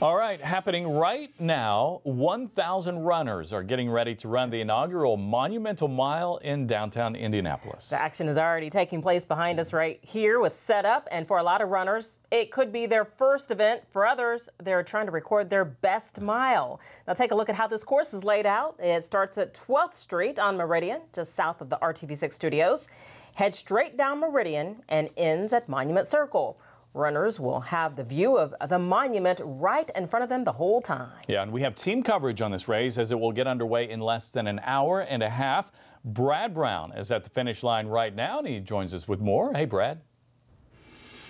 All right, happening right now, 1,000 runners are getting ready to run the inaugural Monumental Mile in downtown Indianapolis. The action is already taking place behind us right here with setup, and for a lot of runners, it could be their first event. For others, they're trying to record their best mile. Now take a look at how this course is laid out. It starts at 12th Street on Meridian, just south of the RTV6 studios. Head straight down Meridian and ends at Monument Circle. Runners will have the view of the monument right in front of them the whole time. Yeah, and we have team coverage on this race as it will get underway in less than an hour and a half. Brad Brown is at the finish line right now, and he joins us with more. Hey, Brad.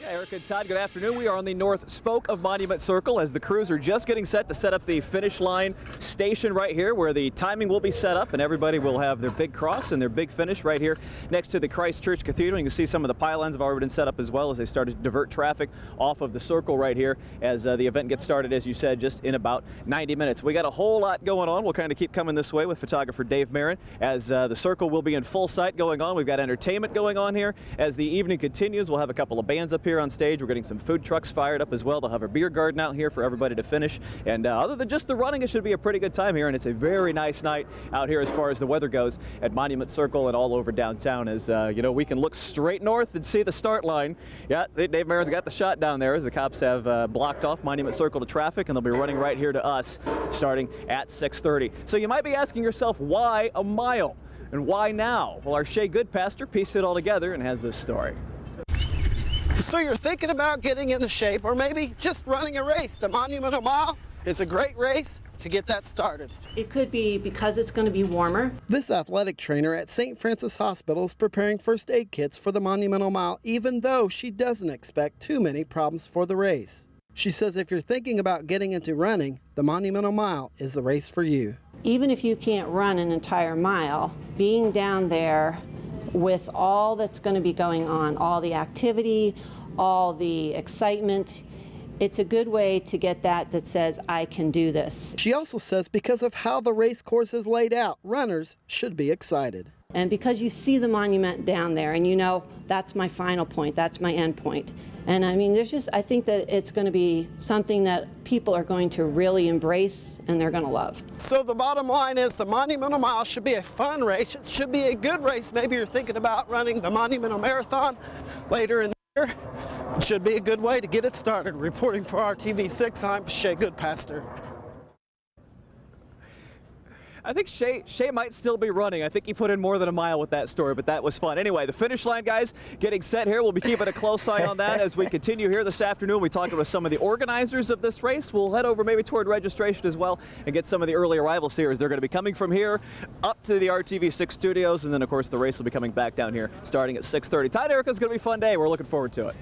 Yeah, Eric and Todd, good afternoon. We are on the north spoke of Monument Circle as the crews are just getting set to set up the finish line station right here where the timing will be set up and everybody will have their big cross and their big finish right here next to the Christ Church Cathedral. You can see some of the pylons have already been set up as well as they started to divert traffic off of the circle right here as the event gets started, as you said, just in about 90 minutes. We got a whole lot going on. We'll kind of keep coming this way with photographer Dave Marin as the circle will be in full sight going on. We've got entertainment going on here. As the evening continues, we'll have a couple of bands up here on stage. We're getting some food trucks fired up as well. They'll have a beer garden out here for everybody to finish. And other than just the running, it should be a pretty good time here. And it's a very nice night out here as far as the weather goes at Monument Circle and all over downtown. As you know, we can look straight north and see the start line. Yeah, Dave Marin's got the shot down there as the cops have blocked off Monument Circle to traffic, and they'll be running right here to us starting at 6:30. So you might be asking yourself, why a mile? And why now? Well, our Shea Goodpastor pieced it all together and has this story. So you're thinking about getting into shape or maybe just running a race. The Monumental Mile is a great race to get that started. It could be because it's going to be warmer. This athletic trainer at St. Francis Hospital is preparing first aid kits for the Monumental Mile, even though she doesn't expect too many problems for the race. She says if you're thinking about getting into running, the Monumental Mile is the race for you. Even if you can't run an entire mile, being down there with all that's going to be going on, all the activity, all the excitement, it's a good way to get that says, I can do this. She also says because of how the race course is laid out, runners should be excited. And because you see the monument down there and you know that's my final point, that's my end point. And I mean, I think that it's going to be something that people are going to really embrace and they're going to love. So the bottom line is the Monumental Mile should be a fun race. It should be a good race. Maybe you're thinking about running the Monumental Marathon later in the year. It should be a good way to get it started. Reporting for RTV6, I'm Shea Goodpastor. I think Shea might still be running. I think he put in more than a mile with that story, but that was fun. Anyway, the finish line, guys, getting set here. We'll be keeping a close eye on that as we continue here this afternoon. We talked with some of the organizers of this race. We'll head over maybe toward registration as well and get some of the early arrivals here as they're going to be coming from here up to the RTV6 studios. And then, of course, the race will be coming back down here starting at 6:30. Todd, Erica, it's going to be a fun day. We're looking forward to it.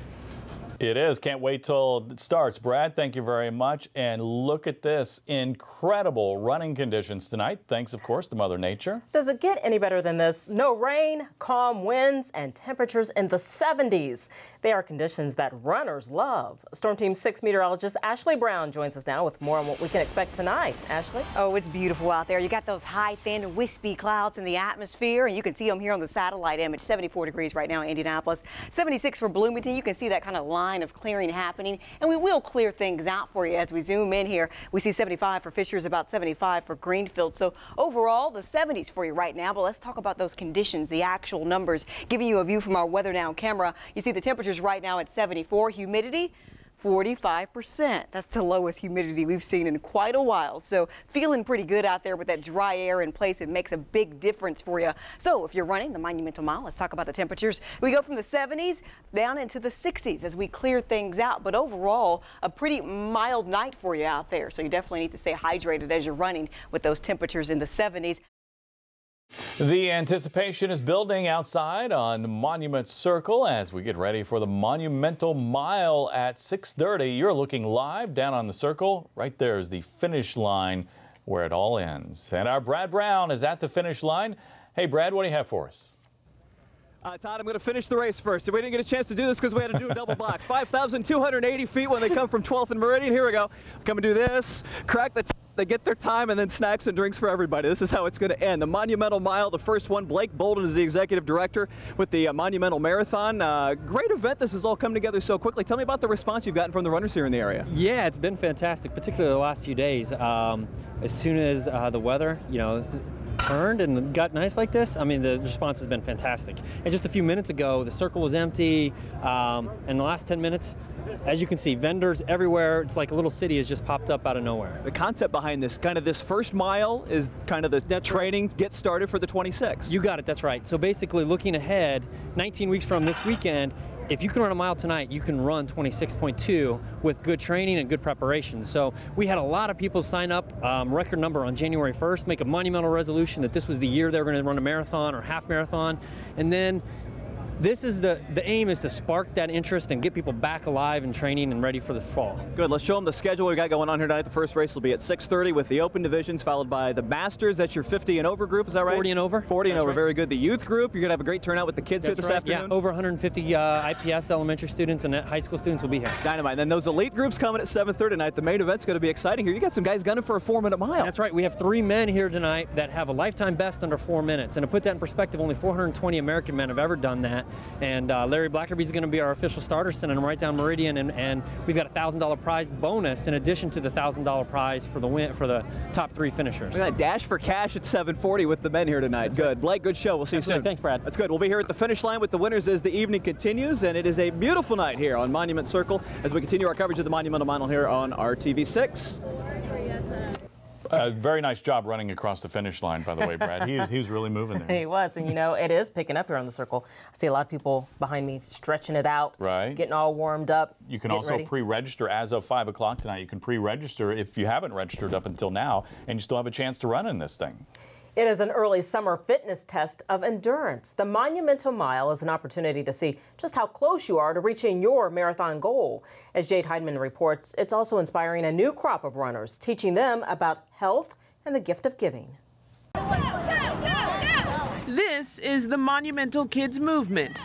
It is. Can't wait till it starts. Brad, thank you very much. And look at this. Incredible running conditions tonight. Thanks, of course, to Mother Nature. Does it get any better than this? No rain, calm winds, and temperatures in the 70s. They are conditions that runners love. Storm Team 6 meteorologist Ashley Brown joins us now with more on what we can expect tonight. Ashley? Oh, it's beautiful out there. You got those high, thin, wispy clouds in the atmosphere, and you can see them here on the satellite image. 74 degrees right now in Indianapolis. 76 for Bloomington. You can see that kind of line of clearing happening, and we will clear things out for you as we zoom in here. We see 75 for Fishers, about 75 for Greenfield. So overall, the 70s for you right now. But let's talk about those conditions, the actual numbers, giving you a view from our Weather Now camera. You see the temperatures right now at 74, humidity 45%. That's the lowest humidity we've seen in quite a while. So feeling pretty good out there with that dry air in place. It makes a big difference for you. So if you're running the Monumental Mile, let's talk about the temperatures. We go from the 70s down into the 60s as we clear things out. But overall, a pretty mild night for you out there. So you definitely need to stay hydrated as you're running with those temperatures in the 70s. The anticipation is building outside on Monument Circle as we get ready for the Monumental Mile at 6:30. You're looking live down on the circle. Right there is the finish line where it all ends. And our Brad Brown is at the finish line. Hey, Brad, what do you have for us? Todd, I'm going to finish the race first. So we didn't get a chance to do this because we had to do a double box. 5,280 feet when they come from 12th and Meridian. Here we go. Come and do this. Crack the they get their time, and then snacks and drinks for everybody. This is how it's going to end. The Monumental Mile, the first one. Blake Bolden is the executive director with the Monumental Marathon. Great event. This has all come together so quickly. Tell me about the response you've gotten from the runners here in the area. Yeah, it's been fantastic, particularly the last few days. As soon as the weather, turned and got nice like this, I mean, the response has been fantastic. And just a few minutes ago, the circle was empty. In the last 10 minutes, as you can see, vendors everywhere. It's like a little city has just popped up out of nowhere. The concept behind this, kind of this first mile, is kind of the training get started for the 26. You got it, that's right. So basically, looking ahead, 19 weeks from this weekend, if you can run a mile tonight, you can run 26.2 with good training and good preparation. So we had a lot of people sign up, record number on January 1st, make a monumental resolution that this was the year they were going to run a marathon or half marathon. And then this is the aim is to spark that interest and get people back alive and training and ready for the fall. Good. Let's show them the schedule we got going on here tonight. The first race will be at 6:30 with the open divisions, followed by the Masters. That's your 50 and over group, is that right? 40 and over. 40 and over. Right. Very good. The youth group, you're going to have a great turnout with the kids here this afternoon. Yeah, over 150 IPS elementary students and high school students will be here. Dynamite. And then those elite groups coming at 7:30 tonight. The main event's going to be exciting here. You got some guys gunning for a 4-minute mile. That's right. We have 3 men here tonight that have a lifetime best under 4 minutes. And to put that in perspective, only 420 American men have ever done that. And Larry Blackerby's going to be our official starter, sending him right down Meridian, and we've got a $1,000 prize bonus in addition to the $1,000 prize for the win for the top 3 finishers. We're going to dash for cash at 7:40 with the men here tonight. Good. Blake, good show. We'll see you soon. Thanks, Brad. That's good. We'll be here at the finish line with the winners as the evening continues, and it is a beautiful night here on Monument Circle as we continue our coverage of the Monumental Mile here on RTV6. Very nice job running across the finish line, by the way, Brad. He was really moving there. He was, and it is picking up here on the circle. I see a lot of people behind me stretching it out, right? Getting all warmed up. You can also pre-register as of 5 o'clock tonight. You can pre-register if you haven't registered up until now, and you still have a chance to run in this thing. It is an early summer fitness test of endurance. The Monumental Mile is an opportunity to see just how close you are to reaching your marathon goal. As Jade Heidman reports, it's also inspiring a new crop of runners, teaching them about health and the gift of giving. This is the Monumental Kids movement.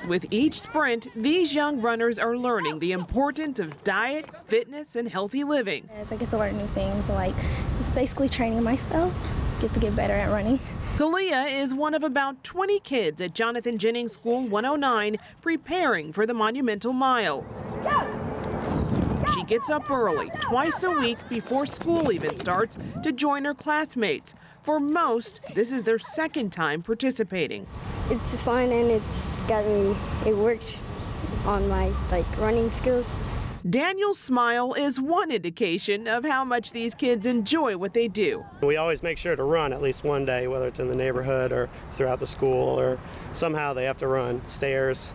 With each sprint, these young runners are learning the importance of diet, fitness, and healthy living. As I get to learn new things, it's basically training myself, get to get better at running. Kalia is one of about 20 kids at Jonathan Jennings School 109 preparing for the Monumental Mile. She gets up early, twice a week before school even starts, to join her classmates. For most, this is their second time participating. It's just fun, and it works on my running skills. Daniel's smile is one indication of how much these kids enjoy what they do. We always make sure to run at least one day, whether it's in the neighborhood or throughout the school, or somehow they have to run stairs.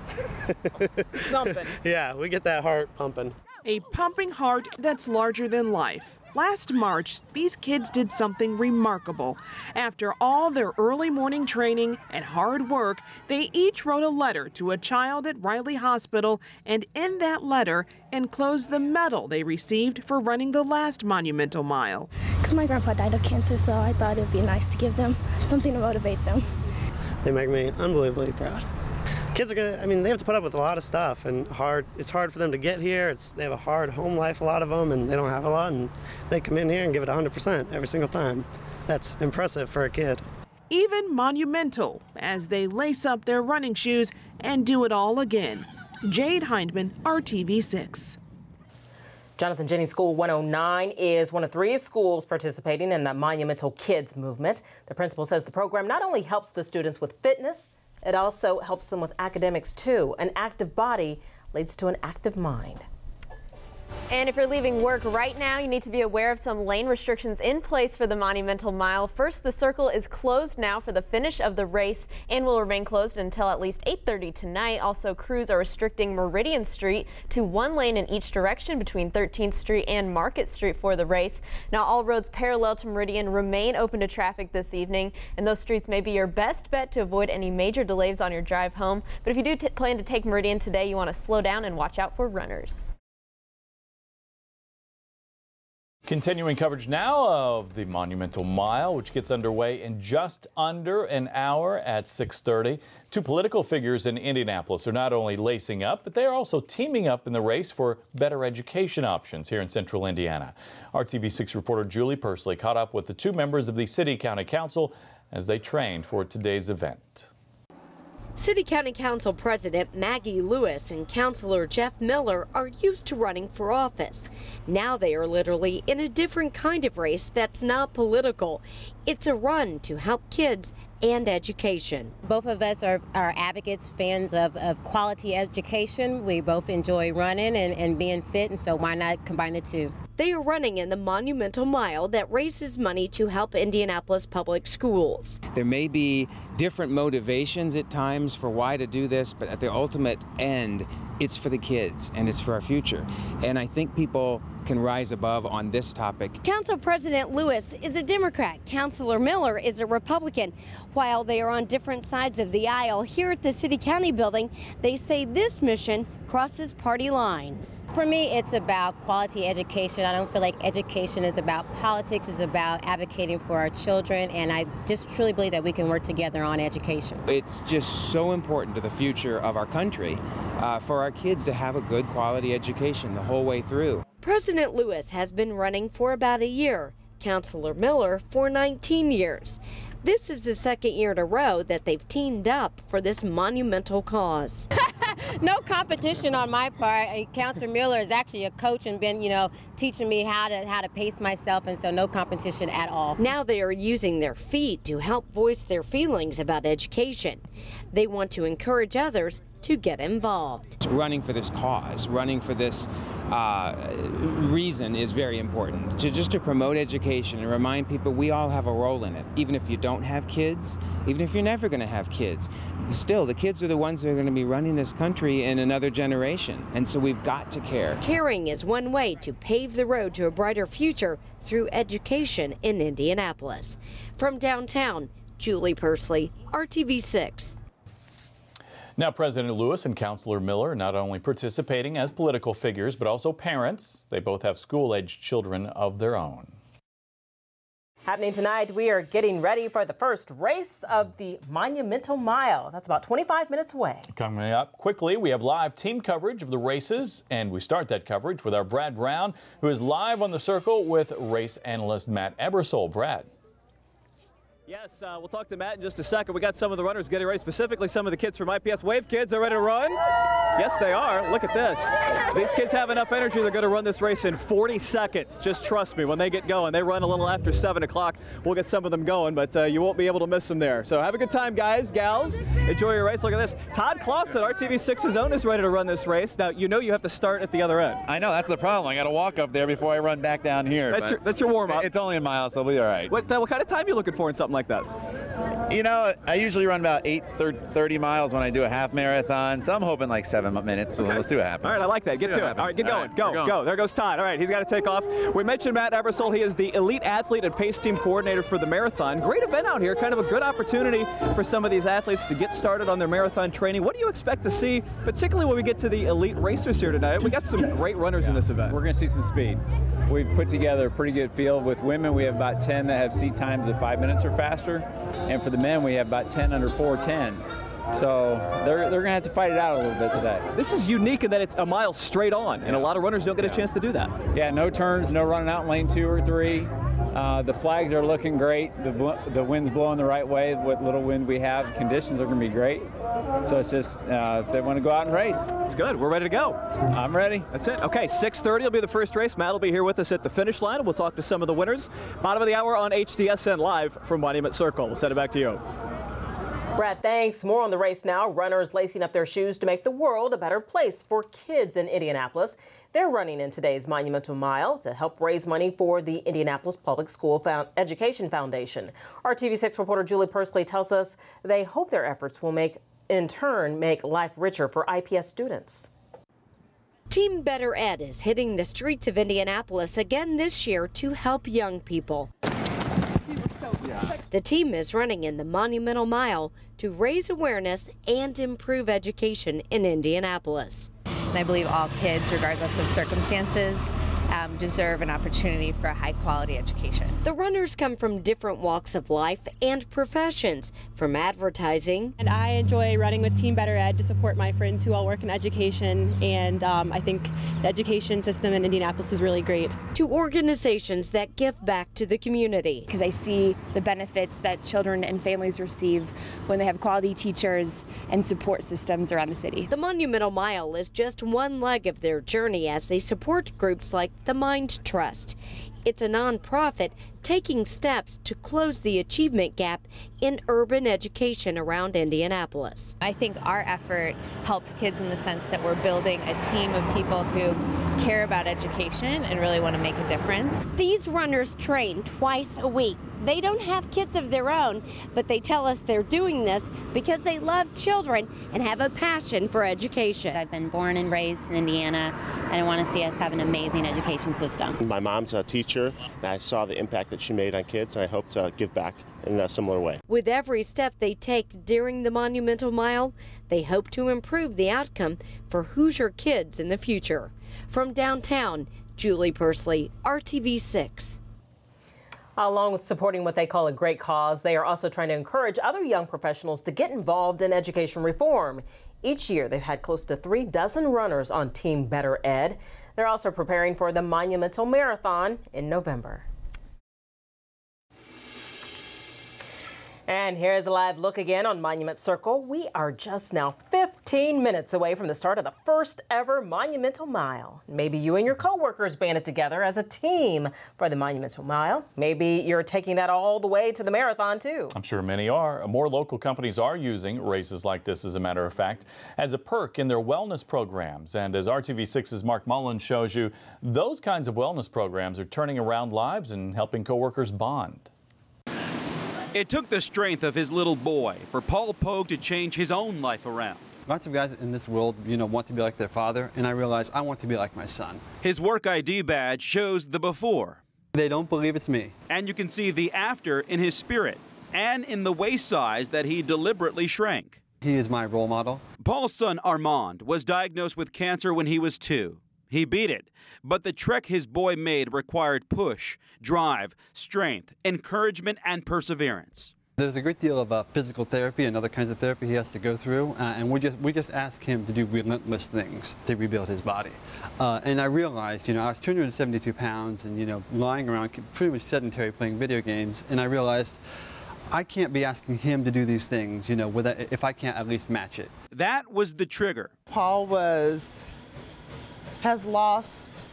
Something. Yeah, we get that heart pumping. A pumping heart that's larger than life. Last March, these kids did something remarkable. After all their early morning training and hard work, they each wrote a letter to a child at Riley Hospital, and in that letter enclosed the medal they received for running the last Monumental Mile. Because my grandpa died of cancer, so I thought it would be nice to give them something to motivate them. They make me unbelievably proud. Kids are they have to put up with a lot of stuff, and it's hard for them to get here. They have a hard home life, a lot of them, and they don't have a lot, and they come in here and give it 100% every single time. That's impressive for a kid. Even monumental as they lace up their running shoes and do it all again. Jade Heidman, RTV6. Jonathan Jennings School 109 is one of 3 schools participating in the Monumental Kids movement. The principal says the program not only helps the students with fitness, it also helps them with academics too. An active body leads to an active mind. And if you're leaving work right now, you need to be aware of some lane restrictions in place for the Monumental Mile. First, the circle is closed now for the finish of the race and will remain closed until at least 8:30 tonight. Also, crews are restricting Meridian Street to 1 lane in each direction between 13th Street and Market Street for the race. Now, all roads parallel to Meridian remain open to traffic this evening, and those streets may be your best bet to avoid any major delays on your drive home. But if you do plan to take Meridian today, you want to slow down and watch out for runners. Continuing coverage now of the Monumental Mile, which gets underway in just under an hour at 6:30. Two political figures in Indianapolis are not only lacing up, but they are also teaming up in the race for better education options here in central Indiana. RTV6 reporter Julie Pursley caught up with the two members of the City County Council as they trained for today's event. City County Council President Maggie Lewis and Councilor Jeff Miller are used to running for office. Now they are literally in a different kind of race that's not political. It's a run to help kids and education. Both of us are advocates, fans of quality education. We both enjoy running and being fit, and so why not combine the two? They are running in the Monumental Mile that raises money to help Indianapolis public schools. There may be different motivations at times for why to do this, but at the ultimate end, it's for the kids and it's for our future. And I think people can rise above on this topic. Council President Lewis is a Democrat. Councilor Miller is a Republican. While they are on different sides of the aisle, here at the City County building, they say this mission crosses party lines. For me, it's about quality education. I don't feel like education is about politics. It's about advocating for our children, and I just truly believe that we can work together on education. It's just so important to the future of our country for our kids to have a good quality education the whole way through. President Lewis has been running for about a year, Councilor Miller for 19 years. This is the second year in a row that they've teamed up for this monumental cause. No competition on my part. Councilor Miller is actually a coach and been, teaching me how to pace myself, and so no competition at all. Now they are using their feet to help voice their feelings about education. They want to encourage others to get involved. Running for this cause, running for this reason is very important. Just to promote education and remind people we all have a role in it. Even if you don't have kids, even if you're never going to have kids, still the kids are the ones who are going to be running this country in another generation. And so we've got to care. Caring is one way to pave the road to a brighter future through education in Indianapolis. From downtown, Julie Pursley, RTV6. Now, President Lewis and Councilor Miller are not only participating as political figures, but also parents. They both have school-aged children of their own. Happening tonight, we are getting ready for the first race of the Monumental Mile. That's about 25 minutes away. Coming up quickly, we have live team coverage of the races, and we start that coverage with our Brad Brown, who is live on the circle with race analyst Matt Ebersole. Brad. Yes, we'll talk to Matt in just a second. We got some of the runners getting ready, specifically some of the kids from IPS. Wave kids, they're ready to run? Yes, they are. Look at this. These kids have enough energy. They're going to run this race in 40 seconds. Just trust me, when they get going. They run a little after 7 o'clock. We'll get some of them going, but you won't be able to miss them there. So have a good time, guys, gals. Enjoy your race. Look at this. Todd Clausen, RTV6's own, is ready to run this race. Now, you know you have to start at the other end. I know. That's the problem. I got to walk up there before I run back down here. That's your warm-up. It's only a mile, so we'll be all right. What kind of time are you looking for in something like this? You know, I usually run about 8:30 miles when I do a half marathon, so I'm hoping like 7 minutes. So We'll see what happens. All right, I like that. Get to it. All right, get going. Go. There goes Todd. All right, he's got to take off. We mentioned Matt Ebersole. He is the elite athlete and pace team coordinator for the marathon. Great event out here. Kind of a good opportunity for some of these athletes to get started on their marathon training. What do you expect to see, particularly when we get to the elite racers here tonight? We got some great runners in this event. We're going to see some speed. We've put together a pretty good field. With women, we have about 10 that have seat times of 5 minutes or faster. And for the men, we have about 10 under 4:10. So they're going to have to fight it out a little bit today. This is unique in that it's a mile straight on, and a lot of runners don't get a chance to do that. Yeah, no turns, no running out in lane 2 or 3. The flags are looking great. The wind's blowing the right way. What little wind we have, conditions are going to be great. So it's just if they want to go out and race. It's good. We're ready to go. I'm ready. That's it. Okay, 6:30 will be the first race. Matt will be here with us at the finish line. We'll talk to some of the winners. Bottom of the hour on HDSN Live from Monument Circle. We'll send it back to you. Brad, thanks. More on the race now. Runners lacing up their shoes to make the world a better place for kids in Indianapolis. They're running in today's Monumental Mile to help raise money for the Indianapolis Public School Education Foundation. Our TV6 reporter Julie Pursley tells us they hope their efforts will in turn make life richer for IPS students. Team Better Ed is hitting the streets of Indianapolis again this year to help young people. The team is running in the Monumental Mile to raise awareness and improve education in Indianapolis. And I believe all kids, regardless of circumstances, deserve an opportunity for a high-quality education. The runners come from different walks of life and professions, from advertising. And I enjoy running with Team Better Ed to support my friends who all work in education, and I think the education system in Indianapolis is really great. To organizations that give back to the community. Because I see the benefits that children and families receive when they have quality teachers and support systems around the city. The Monumental Mile is just one leg of their journey as they support groups like the Mind Trust. It's a nonprofit taking steps to close the achievement gap in urban education around Indianapolis. I think our effort helps kids in the sense that we're building a team of people who care about education and really want to make a difference. These runners train twice a week. They don't have kids of their own, but they tell us they're doing this because they love children and have a passion for education. I've been born and raised in Indiana, and I want to see us have an amazing education system. My mom's a teacher, and I saw the impact that she made on kids, and I hope to give back in a similar way. With every step they take during the Monumental Mile, they hope to improve the outcome for Hoosier kids in the future. From downtown, Julie Persley, RTV6. Along with supporting what they call a great cause, they are also trying to encourage other young professionals to get involved in education reform. Each year, they've had close to 36 runners on Team Better Ed. They're also preparing for the Monumental Marathon in November. And here's a live look again on Monument Circle. We are just now 15 minutes away from the start of the first ever Monumental Mile. Maybe you and your coworkers banded together as a team for the Monumental Mile. Maybe you're taking that all the way to the marathon too. I'm sure many are. More local companies are using races like this, as a matter of fact, as a perk in their wellness programs. And as RTV6's Mark Mullins shows you, those kinds of wellness programs are turning around lives and helping coworkers bond. It took the strength of his little boy for Paul Pogue to change his own life around. Lots of guys in this world, want to be like their father, and I realized I want to be like my son. His work ID badge shows the before. They don't believe it's me. And you can see the after in his spirit and in the waist size that he deliberately shrank. He is my role model. Paul's son Armand was diagnosed with cancer when he was 2. He beat it, but the trek his boy made required push, drive, strength, encouragement, and perseverance. There's a great deal of physical therapy and other kinds of therapy he has to go through, and we just ask him to do relentless things to rebuild his body. And I realized, I was 272 pounds and, lying around pretty much sedentary playing video games, and I realized I can't be asking him to do these things, if I can't at least match it. That was the trigger. Paul has lost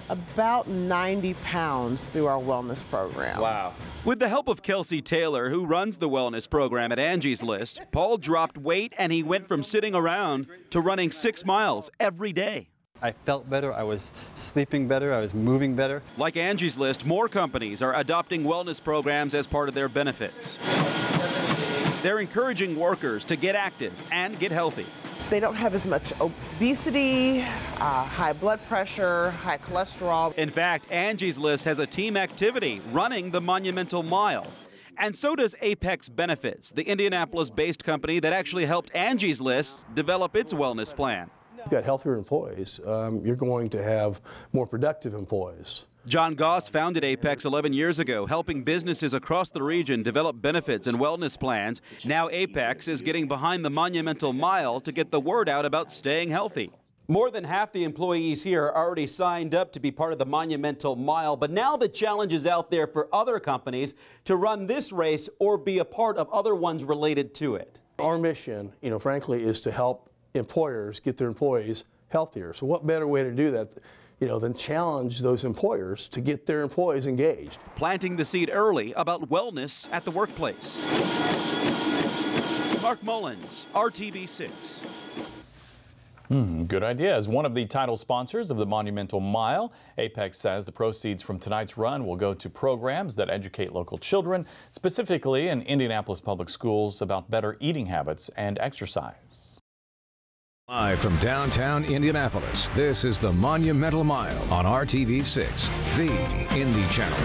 about 90 pounds through our wellness program. Wow. With the help of Kelsey Taylor, who runs the wellness program at Angie's List, Paul dropped weight and he went from sitting around to running 6 miles every day. I felt better, I was sleeping better, I was moving better. Like Angie's List, more companies are adopting wellness programs as part of their benefits. They're encouraging workers to get active and get healthy. They don't have as much obesity, high blood pressure, high cholesterol. In fact, Angie's List has a team activity running the Monumental Mile. And so does Apex Benefits, the Indianapolis-based company that actually helped Angie's List develop its wellness plan. You've got healthier employees. You're going to have more productive employees. John Goss founded Apex 11 years ago, helping businesses across the region develop benefits and wellness plans. Now Apex is getting behind the Monumental Mile to get the word out about staying healthy. More than half the employees here are already signed up to be part of the Monumental Mile, but now the challenge is out there for other companies to run this race or be a part of other ones related to it. Our mission, frankly, is to help employers get their employees healthier. So what better way to do that than challenge those employers to get their employees engaged. Planting the seed early about wellness at the workplace. Mark Mullins, RTV6. Good idea. As one of the title sponsors of the Monumental Mile, Apex says the proceeds from tonight's run will go to programs that educate local children, specifically in Indianapolis Public Schools, about better eating habits and exercise. Live from downtown Indianapolis, this is the Monumental Mile on RTV6, the Indy Channel.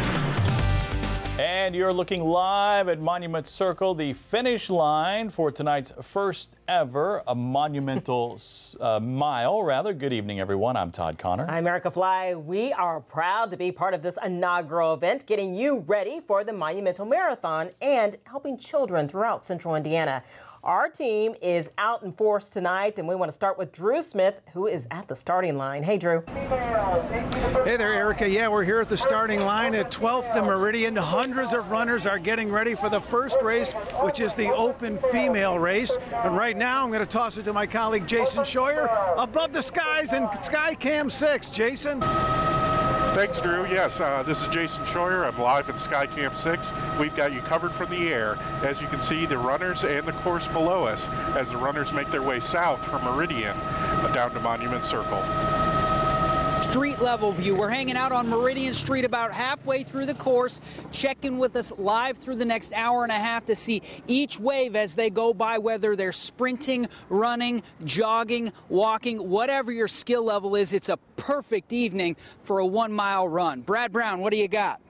And you're looking live at Monument Circle, the finish line for tonight's first ever monumental mile. Good evening, everyone. I'm Todd Connor. I'm Erica Fly. We are proud to be part of this inaugural event, getting you ready for the Monumental Marathon and helping children throughout Central Indiana. Our team is out in force tonight, and we want to start with Drew Smith, who is at the starting line. Hey, Drew. Hey there, Erica. Yeah, we're here at the starting line at 12th and Meridian. Hundreds of runners are getting ready for the first race, which is the open female race. And right now, I'm going to toss it to my colleague Jason Scheuer above the skies in Skycam 6. Jason? Thanks, Drew. Yes, this is Jason Scheuer. I'm live at Skycam 6. We've got you covered from the air. As you can see, the runners and the course below us as the runners make their way south from Meridian down to Monument Circle. Street level view. We're hanging out on Meridian Street about halfway through the course. Check in with us live through the next hour and a half to see each wave as they go by, whether they're sprinting, running, jogging, walking, whatever your skill level is. It's a perfect evening for a 1 mile run. Brad Brown, what do you got?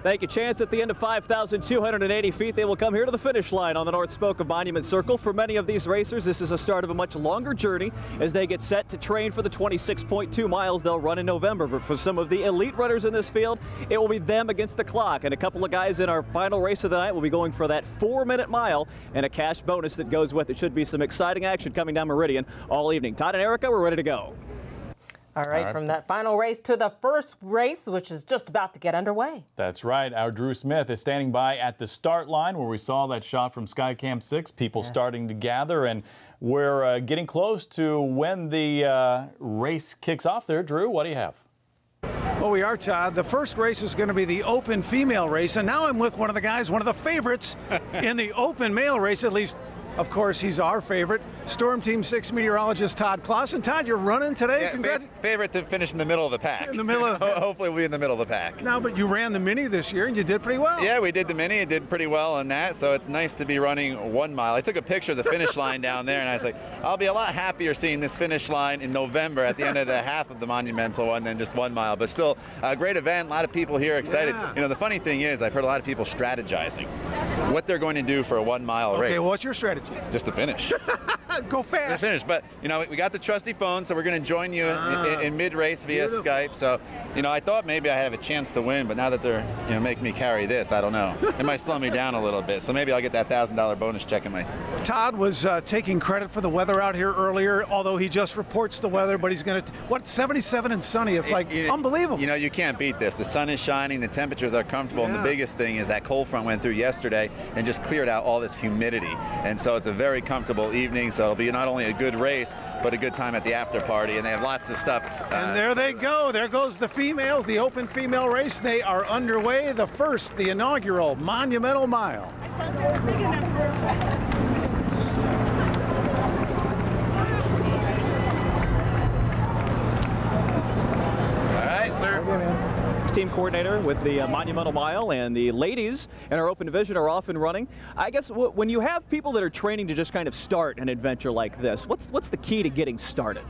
Thank you. Chance at the end of 5,280 feet. They will come here to the finish line on the north spoke of Monument Circle. For many of these racers, this is the start of a much longer journey as they get set to train for the 26.2 miles they'll run in November. But for some of the elite runners in this field, it will be them against the clock. And a couple of guys in our final race of the night will be going for that 4-minute mile and a cash bonus that goes with it. Should be some exciting action coming down Meridian all evening. Todd and Erica, we're ready to go. All right, from that final race to the first race, which is just about to get underway. That's right. Our Drew Smith is standing by at the start line where we saw that shot from Skycam 6, people starting to gather, and we're getting close to when the race kicks off there. Drew, what do you have? Well, we are, Todd. The first race is going to be the open female race, and now I'm with one of the guys, one of the favorites in the open male race, at least. Of course, he's our favorite, Storm Team 6 meteorologist Todd Clausen. Todd, you're running today? Yeah, favorite to finish in the middle of the pack. In the middle of Hopefully we'll be in the middle of the pack. No, but you ran the mini this year and you did pretty well. Yeah, we did the mini and did pretty well on that, so it's nice to be running 1 mile. I took a picture of the finish line down there and I was like, I'll be a lot happier seeing this finish line in November at the end of the half of the Monumental one than just 1 mile. But still, a great event, a lot of people here excited. Yeah. You know, the funny thing is, I've heard a lot of people strategizing what they're going to do for a 1 mile race. Okay, well, what's your strategy? Just to finish. Go fast. Finish, but you know we got the trusty phone, so we're going to join you in mid-race via Skype. So you know I thought maybe I have a chance to win, but now that they're making me carry this, I don't know. It might slow me down a little bit. So maybe I'll get that $1,000 bonus check in my. Todd was taking credit for the weather out here earlier, although he just reports the weather. But he's going to 77 and sunny. It's like unbelievable. You know you can't beat this. The sun is shining, the temperatures are comfortable, and the biggest thing is that cold front went through yesterday and just cleared out all this humidity. And so it's a very comfortable evening. So it'll be not only a good race, but a good time at the after party, and they have lots of stuff. And there they go. There goes the females, the open female race. They are underway. The inaugural Monumental Mile. All right, sir. Team coordinator with the Monumental Mile, and the ladies in our open division are off and running. I guess when you have people that are training to just kind of start an adventure like this, what's the key to getting started?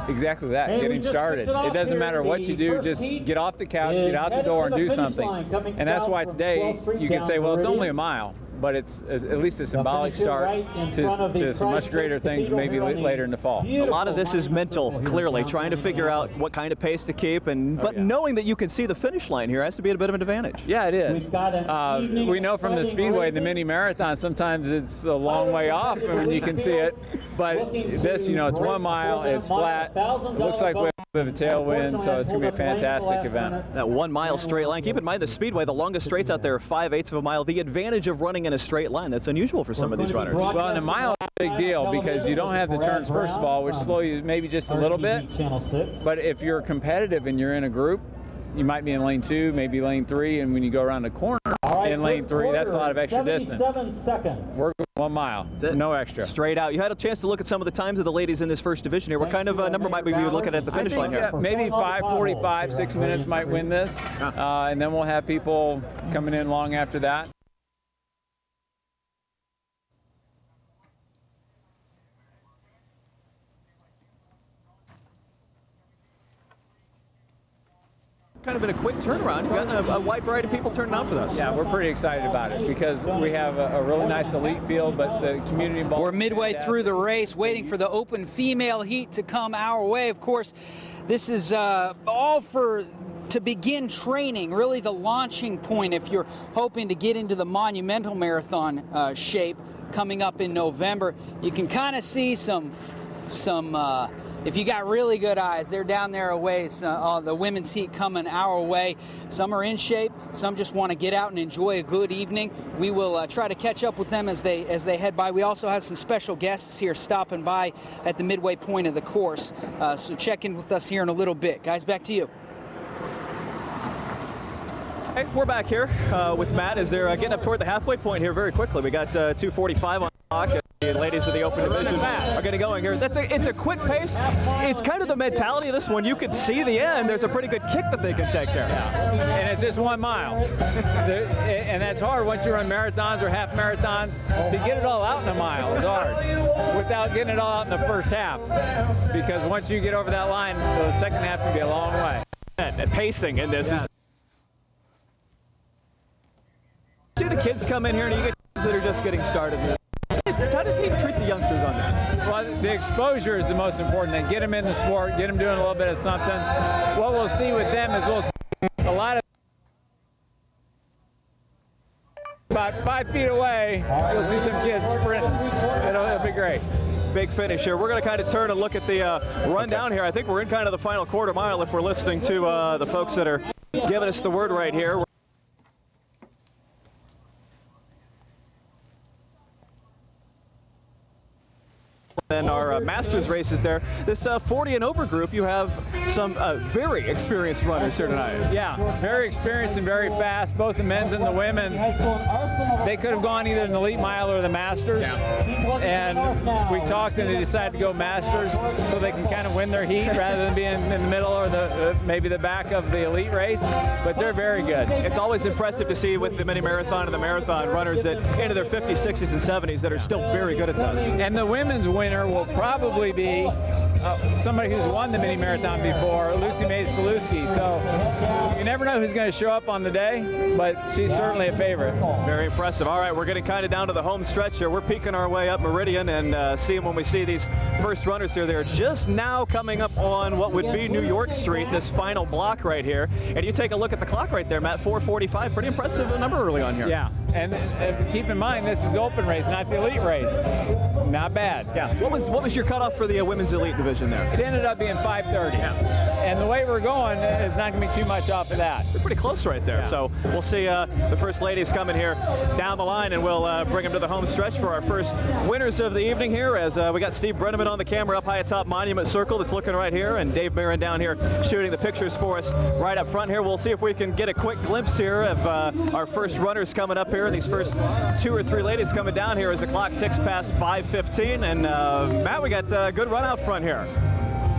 Exactly that, getting started. It doesn't matter what you do, just get off the couch, get out the door and do something. And that's why today you can say, well, it's only a mile, but it's at least a symbolic start to some much greater things maybe later in the fall. A lot of this is mental, clearly, trying to figure out what kind of pace to keep, but knowing that you can see the finish line here has to be a bit of an advantage. Yeah, it is. We know from the Speedway, the mini marathon, sometimes it's a long way off and you can see it, but this, it's 1 mile, it's flat, it looks like we have a bit of a tailwind, so it's going to be a fantastic event. That 1 mile straight line. Keep in mind the Speedway, the longest straights out there are 5/8 of a mile. The advantage of running in a straight line, that's unusual for some of these runners. Well, in a mile is a big deal because you don't have the turns first of all, which slow you maybe just a little bit. But if you're competitive and you're in a group, you might be in lane 2, maybe lane 3, and when you go around the corner in lane 3, that's a lot of extra distance. We're going 1 mile, no extra. Straight out. You had a chance to look at some of the times of the ladies in this first division here. What kind of number might we be looking at the finish line here? Maybe 5:45, 6 minutes might win this, and then we'll have people coming in long after that. Kind of been a quick turnaround. You've gotten a wide variety of people turning out for this. Yeah, we're pretty excited about it because we have a really nice elite field, but the community involvement. We're midway through the race, waiting for the open female heat to come our way. Of course, this is all to begin training, really the launching point if you're hoping to get into the Monumental Marathon shape coming up in November. You can kind of see some if you got really good eyes, they're down there a ways, the women's heat coming our way. Some are in shape, some just want to get out and enjoy a good evening. We will try to catch up with them as they head by. We also have some special guests here stopping by at the midway point of the course. So check in with us here in a little bit. Guys, back to you. Hey, we're back here with Matt as they're getting up toward the halfway point here very quickly. We got 2:45 on the clock. The ladies of the open division are getting going here. It's a quick pace. It's kind of the mentality of this one. You can see the end. There's a pretty good kick that they can take there. Yeah. And it's just 1 mile. And that's hard once you run marathons or half marathons. To get it all out in a mile is hard without getting it all out in the first half. Because once you get over that line, the second half can be a long way. And pacing in this is. See the kids come in here and you get kids that are just getting started. How did he treat the youngsters on this? Well, the exposure is the most important thing. Get them in the sport, get them doing a little bit of something. What we'll see with them is we'll see a lot of about 5 feet away, you'll see some kids sprinting. It'll be great. Big finish here. We're going to kind of turn and look at the rundown here. I think we're in kind of the final quarter mile if we're listening to the folks that are giving us the word right here. And our Masters races there. This 40 and over group, you have some very experienced runners here tonight. Yeah, very experienced and very fast, both the men's and the women's. They could have gone either in the elite mile or the Masters. Yeah. And we talked and they decided to go Masters so they can kind of win their heat rather than being in the middle or maybe the back of the elite race. But they're very good. It's always impressive to see with the mini marathon and the marathon runners that into their 50s, 60s, and 70s that are still very good at this. And the women's winner will probably be somebody who's won the mini marathon before, Lucy Mays-Saluski. So you never know who's going to show up on the day, but she's certainly a favorite. Very impressive. All right, we're getting kind of down to the home stretch here. We're peeking our way up Meridian and seeing when we see these first runners here. They're just now coming up on what would be New York Street, this final block right here. And you take a look at the clock right there, Matt, 4:45. Pretty impressive number early on here. Yeah, and keep in mind this is open race, not the elite race. Not bad. Yeah. What was your cutoff for the women's elite division there? It ended up being 5:30. Yeah. And the way we're going is not going to be too much off of that. We're pretty close right there. Yeah. So we'll see the first ladies coming here down the line, and we'll bring them to the home stretch for our first winners of the evening here. As we got Steve Brenneman on the camera up high atop Monument Circle, that's looking right here, and Dave Barron down here shooting the pictures for us right up front here. We'll see if we can get a quick glimpse here of our first runners coming up here, and these first 2 or 3 ladies coming down here as the clock ticks past 5:15. And Matt, we got a good run out front here.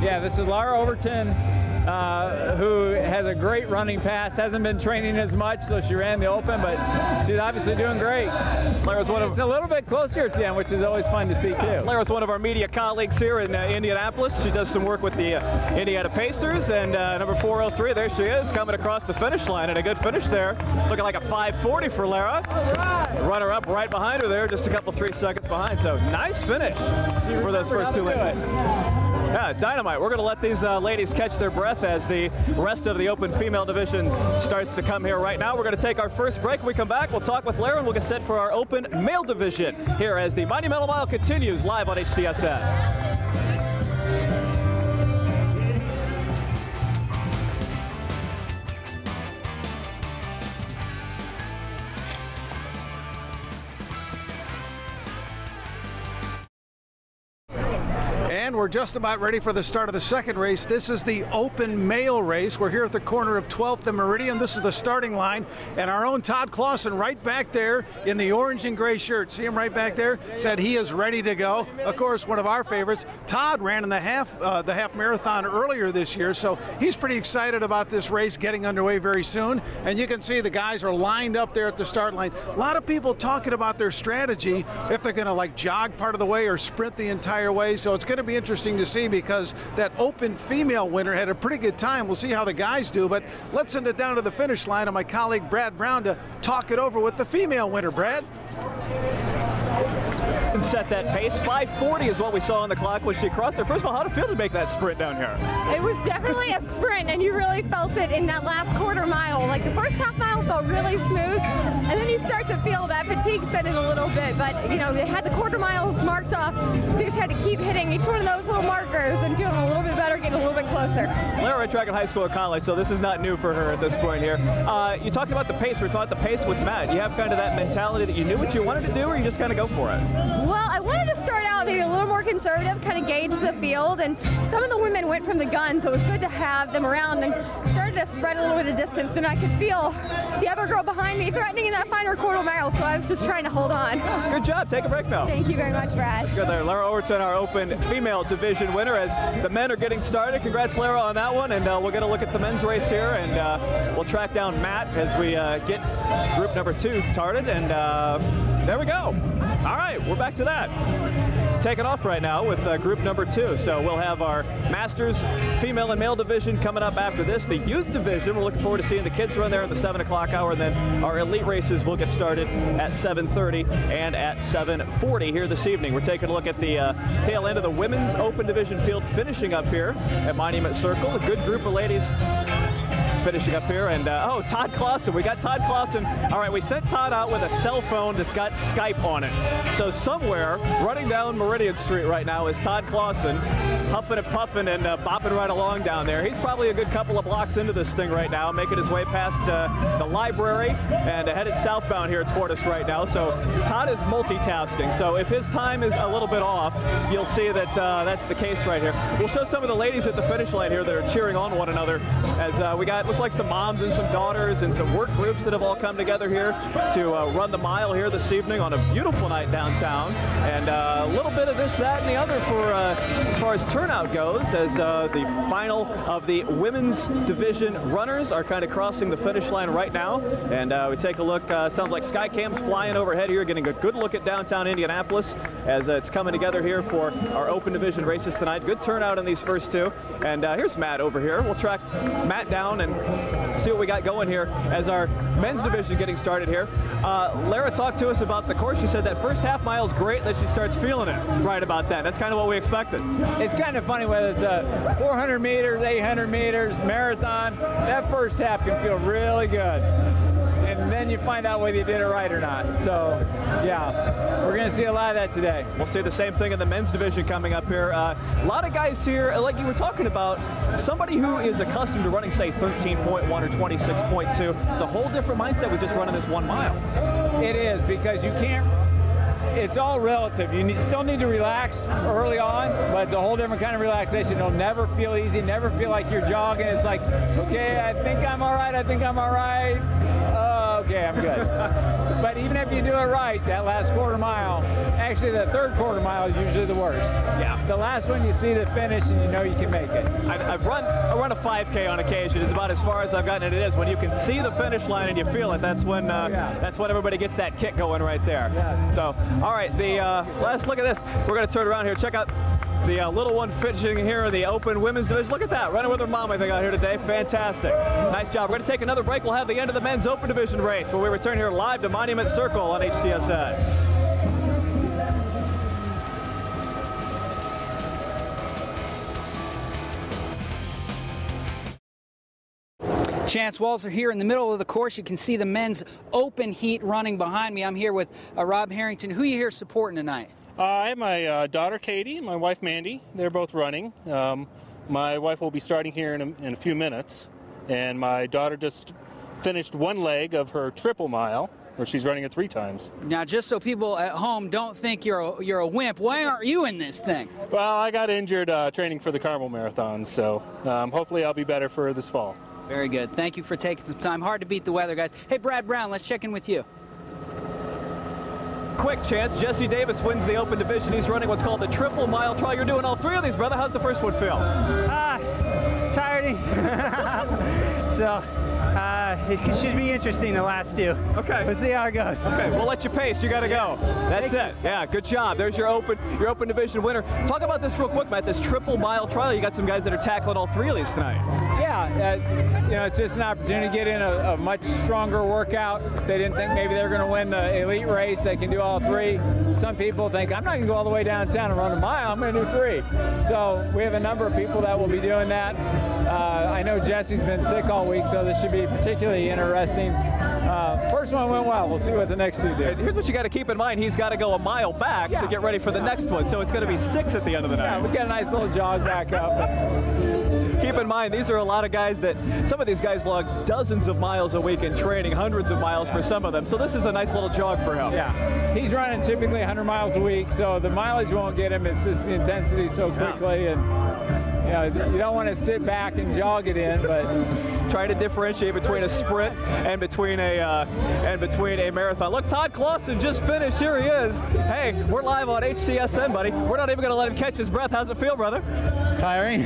Yeah, this is Laura Overton, who has a great running pass. Hasn't been training as much, so she ran the open, but she's obviously doing great. Laura's it's a little bit closer at the end, which is always fun to see too. Laura's one of our media colleagues here in Indianapolis. She does some work with the Indiana Pacers, and number 403, there she is, coming across the finish line, and a good finish there. Looking like a 5:40 for Lara. Runner up right behind her there, just a couple 3 seconds behind. So nice finish for those first 2 ladies. Yeah, dynamite. We're going to let these ladies catch their breath as the rest of the open female division starts to come here right now. We're going to take our first break. When we come back, we'll talk with Lara, and we'll get set for our open male division here as the Monumental Mile continues live on HDSN. And we're just about ready for the start of the second race. This is the open male race. We're here at the corner of 12th and Meridian. This is the starting line. And our own Todd Clausen right back there in the orange and gray shirt. See him right back there? Said he is ready to go. Of course, one of our favorites. Todd ran in the half marathon earlier this year, so he's pretty excited about this race getting underway very soon. And you can see the guys are lined up there at the start line. A lot of people talking about their strategy, if they're going to like jog part of the way or sprint the entire way. So it's going to be be interesting to see because that open female winner had a pretty good time. We'll see how the guys do, but let's send it down to the finish line and my colleague Brad Brown to talk it over with the female winner. Brad? And set that pace. 5:40 is what we saw on the clock when she crossed there. First of all, how did it feel to make that sprint down here? It was definitely a sprint, and you really felt it in that last quarter mile. Like the first half mile felt really smooth, and then you start to feel that fatigue set in a little bit. But you know, they had the quarter miles marked off, so you just had to keep hitting each one of those little markers and feeling a little bit better, getting a little bit closer. Lara ran track in high school or college, so this is not new for her at this point here. You talked about the pace. We talked the pace with Matt. You have kind of that mentality that you knew what you wanted to do, or you just kind of go for it? Well, I wanted to start out maybe a little more conservative, kind of gauge the field, and some of the women went from the gun, so it was good to have them around and started to spread a little bit of distance, and I could feel the other girl behind me threatening in that final quarter mile, so I was just trying to hold on. Good job. Take a break now. Thank you very much, Brad. Let's go there. Lara Overton, our open female division winner, as the men are getting started. Congrats, Lara, on that one, and we'll get a look at the men's race here, and we'll track down Matt as we get group number 2 started, and there we go. All right, we're back to that. Taking off right now with group number 2. So we'll have our Masters female and male division coming up after this. The youth division, we're looking forward to seeing the kids run there in the 7 o'clock hour. And then our elite races will get started at 7:30 and at 7:40 here this evening. We're taking a look at the tail end of the women's open division field finishing up here at Monument Circle. A good group of ladies finishing up here, and oh, Todd Clausen. We got Todd Clausen. All right, we sent Todd out with a cell phone that's got Skype on it. So somewhere running down Meridian Street right now is Todd Clausen, huffing and puffing and bopping right along down there. He's probably a good couple of blocks into this thing right now, making his way past the library and headed southbound here toward us right now. So Todd is multitasking. So if his time is a little bit off, you'll see that that's the case right here. We'll show some of the ladies at the finish line here that are cheering on one another as we got, looks like some moms and some daughters and some work groups that have all come together here to run the mile here this evening on a beautiful night downtown. And a little bit of this, that, and the other for as far as turnout goes, as the final of the women's division runners are kind of crossing the finish line right now. And we take a look, sounds like Skycam's flying overhead here, getting a good look at downtown Indianapolis as it's coming together here for our open division races tonight. Good turnout in these first 2. And here's Matt over here. We'll track Matt down and see what we got going here as our men's division getting started here. Lara talked to us about the course. She said that first half mile is great, that she starts feeling it right about that. That's kind of what we expected. It's kind of funny whether it's 400 meters, 800 meters, marathon. That first half can feel really good. And then you find out whether you did it right or not. So, yeah, we're going to see a lot of that today. We'll see the same thing in the men's division coming up here. A lot of guys here, like you were talking about, somebody who is accustomed to running, say, 13.1 or 26.2. It's a whole different mindset with just running this 1 mile. It is, because you can't, it's all relative. You still need to relax early on, but it's a whole different kind of relaxation. It'll never feel easy, never feel like you're jogging. It's like, okay, I think I'm all right, I think I'm all right. Okay, I'm good. But even if you do it right, that last quarter mile, actually the third quarter mile is usually the worst. Yeah. The last one, you see the finish and you know you can make it. I run a 5K on occasion. It's about as far as I've gotten it is. When you can see the finish line and you feel it, that's when everybody gets that kick going right there. Yes. So, all right, the last look at this. We're going to turn around here. Check out the little one finishing here in the open women's division. Look at that, running with her mom, I think, out here today. Fantastic. Nice job. We're going to take another break. We'll have the end of the men's open division race when we return here live to Monument Circle on HTSN. Chance Walzer here in the middle of the course. You can see the men's open heat running behind me. I'm here with Rob Harrington. Who are you here supporting tonight? I have my daughter Katie and my wife Mandy. They're both running. My wife will be starting here in a few minutes, and my daughter just finished one leg of her triple mile, where she's running it 3 times. Now, just so people at home don't think you're a wimp, why aren't you in this thing? Well, I got injured training for the Carmel Marathon, so hopefully I'll be better for this fall. Very good. Thank you for taking some time. Hard to beat the weather, guys. Hey, Brad Brown, let's check in with you. Quick chance, Jesse Davis wins the open division. He's running what's called the triple mile trial. You're doing all 3 of these, brother. How's the first one feel? Tiring. So, it should be interesting the last two. Okay. We'll see how it goes. Okay, we'll let you pace. You got to go. That's it. Yeah, good job. There's your open division winner. Talk about this real quick, Matt. This triple mile trial. You got some guys that are tackling all three of these tonight. Yeah, you know, it's just an opportunity to get in a much stronger workout. They didn't think maybe they were going to win the elite race. They can do all three. Some people think, I'm not going to go all the way downtown and run a mile. I'm going to do 3. So we have a number of people that will be doing that. I know Jesse's been sick all week, so this should be particularly interesting. First one went well. We'll see what the next 2 do. Here's what you got to keep in mind. He's got to go a mile back to get ready for the next one. So it's going to be 6 at the end of the night. Yeah, we got a nice little jog back up. Keep in mind, these are a lot of guys that, some of these guys log dozens of miles a week in training, hundreds of miles for some of them. So this is a nice little jog for him. Yeah, he's running typically 100 miles a week, so the mileage won't get him. It's just the intensity so quickly, and you know, you don't want to sit back and jog it in, but try to differentiate between a sprint and between a marathon. Look, Todd Clausen just finished. Here he is. Hey, we're live on HCSN, buddy. We're not even going to let him catch his breath. How's it feel, brother? Tiring.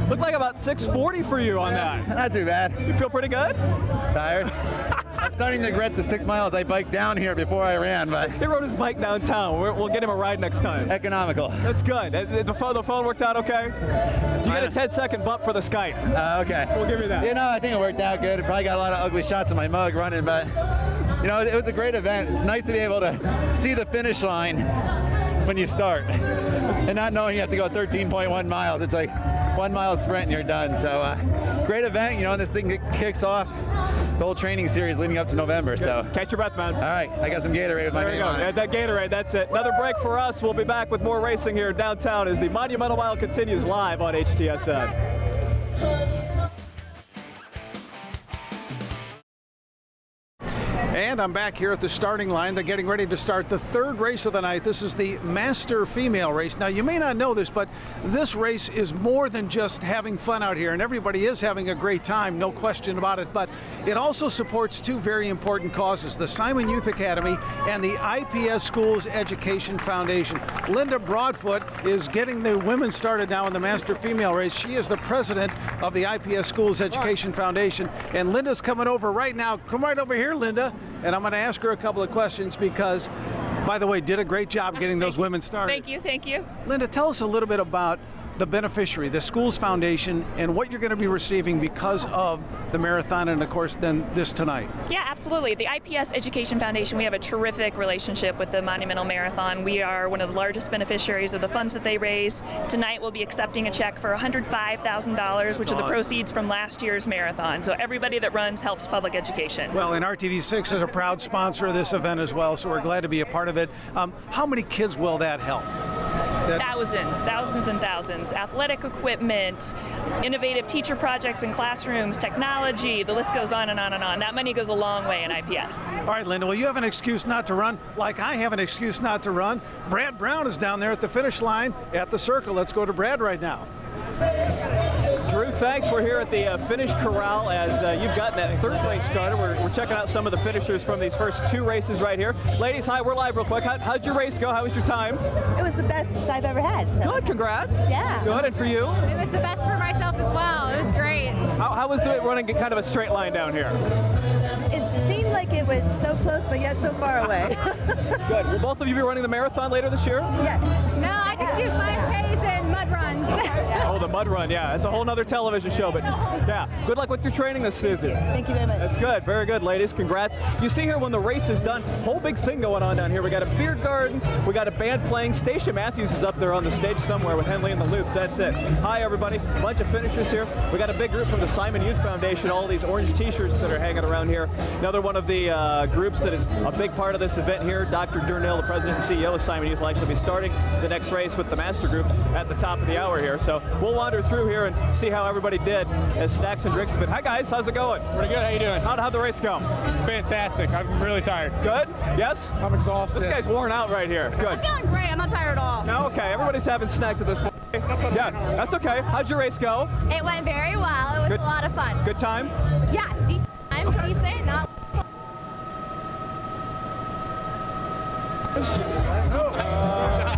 Looked like about 6:40 for you on that. Not too bad. You feel pretty good? Tired. I'm starting to regret the 6 miles I biked down here before I ran, but he rode his bike downtown. We'll get him a ride next time. Economical. That's good. The phone worked out okay? You get a 10-second bump for the Skype. Okay. We'll give you that. You know, I think it worked out good. Probably got a lot of ugly shots of my mug running, but you know, it was a great event. It's nice to be able to see the finish line when you start and not knowing you have to go 13.1 miles. It's like 1 mile sprint and you're done. So great event, you know, and this thing kicks off the whole training series leading up to November. Good. So catch your breath, man. All right, I got some Gatorade with my name on it. Yeah, that Gatorade, that's it. Another break for us. We'll be back with more racing here downtown as the Monumental Mile continues live on HTSN. And I'm back here at the starting line. They're getting ready to start the 3rd race of the night. This is the Master Female race. Now, you may not know this, but this race is more than just having fun out here, and everybody is having a great time, no question about it. But it also supports 2 very important causes, the Simon Youth Academy and the IPS Schools Education Foundation. Linda Broadfoot is getting the women started now in the Master Female race. She is the president of the IPS Schools Education Foundation, and Linda's coming over right now. Come right over here, Linda. And I'm going to ask her a couple of questions because, by the way, did a great job getting those women started. Thank you, thank you. Linda, tell us a little bit about the beneficiary, the Schools Foundation, and what you're going to be receiving because of the marathon and, of course, then this tonight. Yeah, absolutely. The IPS Education Foundation, we have a terrific relationship with the Monumental Marathon. We are one of the largest beneficiaries of the funds that they raise. Tonight we'll be accepting a check for $105,000, which are the proceeds from last year's marathon. So everybody that runs helps public education. Well, and RTV6 is a proud sponsor of this event as well, so we're glad to be a part of it. How many kids will that help? Thousands and thousands. Athletic equipment, innovative teacher projects in classrooms, technology, the list goes on and on and on. That money goes a long way in IPS. All right, Linda, well, you have an excuse not to run, like I have an excuse not to run. Brad Brown is down there at the finish line at the circle. Let's go to Brad right now. Drew, thanks. We're here at the finish corral as you've gotten that 3rd race started. We're checking out some of the finishers from these first 2 races right here. Ladies, hi, we're live real quick. How'd your race go? How was your time? It was the best I've ever had. So. Good, congrats. Yeah. Good, and for you? It was the best for myself as well. It was great. How was it running kind of a straight line down here? It seemed like it was so close, but yet so far away. Good. Will both of you be running the marathon later this year? Yes. No, I just do 5Ks and mud runs. Oh, the mud run, yeah. It's a whole nother television show, but yeah. Good luck with your training this season. Thank you very much. That's good. Very good, ladies. Congrats. You see here when the race is done, whole big thing going on down here. We got a beer garden. We got a band playing. Stacia Matthews is up there on the stage somewhere with Henley and the Loops. That's it. Hi, everybody. Bunch of finishers here. We got a big group from the Simon Youth Foundation. All these orange T-shirts that are hanging around here. Another one of the groups that is a big part of this event here. Dr. Durnill, the president and CEO of Simon Youth, will actually be starting the next race with the Master Group at the top of the hour here. So we'll wander through here and see how everybody did as snacks and drinks a bit. Hi, guys. How's it going? Pretty good. How you doing? How'd the race go? Fantastic. I'm really tired. Good? Yes? I'm exhausted. This guy's worn out right here. Good. I'm feeling great. I'm not tired at all. No? Okay. Everybody's having snacks at this point. Yeah, that's okay. How'd your race go? It went very well. It was Good. a lot of fun. Good time? Yeah, decent time. Okay. Decent, not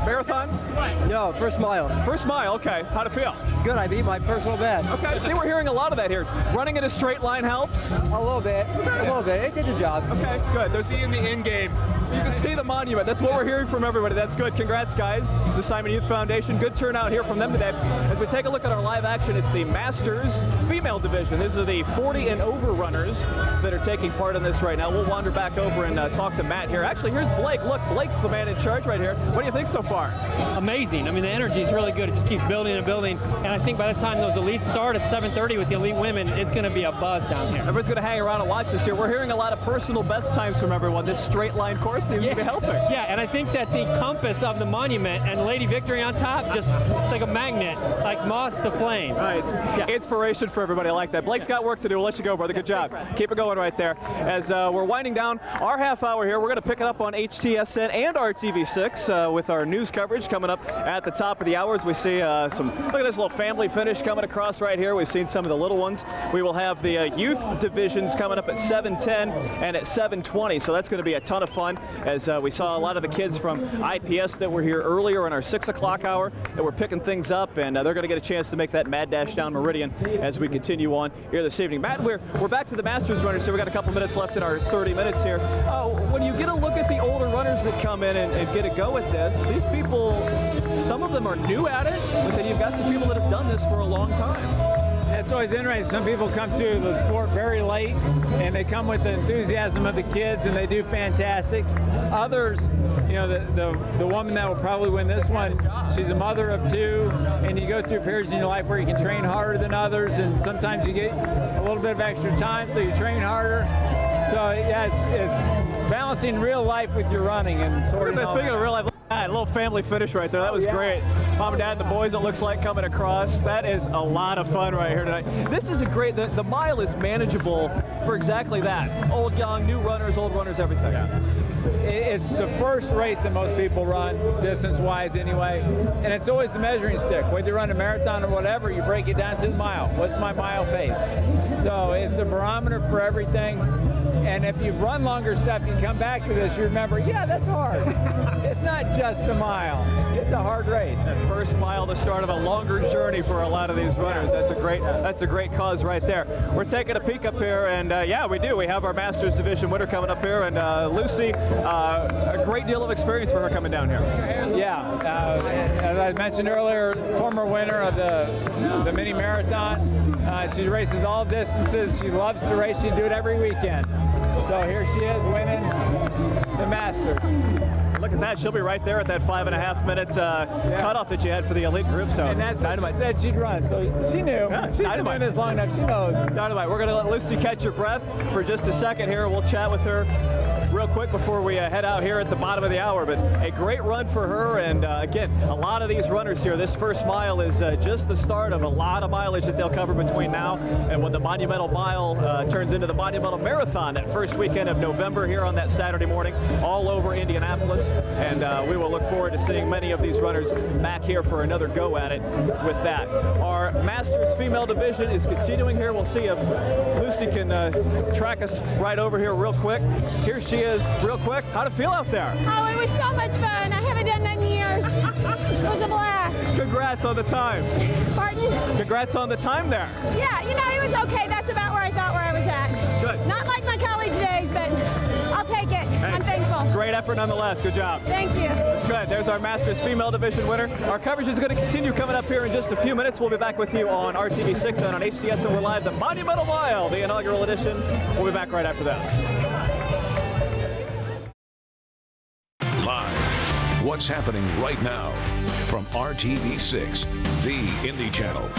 Marathon? No, first mile. First mile, okay. How'd it feel? Good, I beat my personal best. Okay, see, we're hearing a lot of that here. Running in a straight line helps? A little bit. A little bit. It did the job. Okay, good. They're seeing the end game. You can see the monument. That's what we're hearing from everybody. That's good. Congrats, guys. The Simon Youth Foundation. Good turnout here from them today. As we take a look at our live action, it's the Masters female division. These are the 40 and over runners that are taking part in this right now. We'll wander back over and talk to Matt here. Actually, here's Blake. Look, Blake's the man in charge right here. What do you think so far? Amazing. I mean, the energy is really good. It just keeps building and building. And I think by the time those elites start at 7:30 with the elite women, it's going to be a buzz down here. Everyone's going to hang around and watch this here. We're hearing a lot of personal best times from everyone. This straight line course seems to be helping. Yeah, and I think that the compass of the monument and Lady Victory on top, just it's like a magnet, like moss to flames. Nice. Yeah. Inspiration for everybody. I like that. Blake's got work to do. We'll let you go, brother. Good job. Keep it going right there. As we're winding down our half hour here, we're going to pick it up on HTSN and RTV6 with our news coverage coming up at the top of the hours. We see some, look at this little family finish coming across right here. We've seen some of the little ones. We will have the youth divisions coming up at 7:10 and at 7:20. So that's going to be a ton of fun as we saw a lot of the kids from IPS that were here earlier in our 6 o'clock hour that were picking things up, and they're going to get a chance to make that mad dash down Meridian as we continue on here this evening. Matt, we're back to the Masters runners, so we've got a couple minutes left in our 30 minutes here. When you get a look at the older runners that come in and get a go at this, these people, some of them are new at it, but then you've got some people that have done this for a long time. It's always interesting. Some people come to the sport very late, and they come with the enthusiasm of the kids, and they do fantastic. Others, you know, the woman that will probably win this one, she's a mother of 2, and you go through periods in your life where you can train harder than others, and sometimes you get a little bit of extra time, so you train harder. So yeah, it's balancing real life with your running and sort of. Speaking of real life. A little family finish right there. That was great. Mom and Dad and the boys, it looks like, coming across. That is a lot of fun right here tonight. This is a great, the mile is manageable for exactly that. Old, young, new runners, old runners, everything. It's the first race that most people run, distance-wise anyway, and it's always the measuring stick. Whether you run a marathon or whatever, you break it down to the mile. What's my mile pace? So it's the barometer for everything. And if you run longer stuff, you come back to this, you remember, yeah, that's hard. It's not just a mile. It's a hard race. That first mile, the start of a longer journey for a lot of these runners. That's a great cause right there. We're taking a peek up here, and yeah, we do. We have our Masters Division winner coming up here, and Lucy, a great deal of experience for her coming down here. Yeah, as I mentioned earlier, former winner of the mini marathon. She races all distances. She loves to race. She do it every weekend. So here she is winning the Masters. Look at that. She'll be right there at that 5.5 minute cutoff that you had for the elite group. So and that's Dynamite said she'd run. So she knew. Yeah, she's been doing this long enough. She knows. Dynamite. We're going to let Lucy catch her breath for just a second here. We'll chat with her real quick before we head out here at the bottom of the hour. But a great run for her. And again, a lot of these runners here, this first mile is just the start of a lot of mileage that they'll cover between now and when the Monumental Mile turns into the Monumental Marathon that first weekend of November here on that Saturday morning all over Indianapolis. And we will look forward to seeing many of these runners back here for another go at it with that. Our Masters female division is continuing here. We'll see if Lucy can track us right over here real quick. Here she is real quick. How'd it feel out there? Oh, it was so much fun. I haven't done that in years. It was a blast. Congrats on the time. Pardon? Congrats on the time there. Yeah, you know, it was okay. That's about where I thought where I was at. Good. Not like my college days, but I'll take it. Hey, I'm thankful. Great effort nonetheless. Good job. Thank you. Good. There's our Masters female division winner. Our coverage is going to continue coming up here in just a few minutes. We'll be back with you on RTV6 and on HTS, and we're live the Monumental Mile, the inaugural edition. We'll be back right after this. Live. What's happening right now from RTV6, the Indy Channel.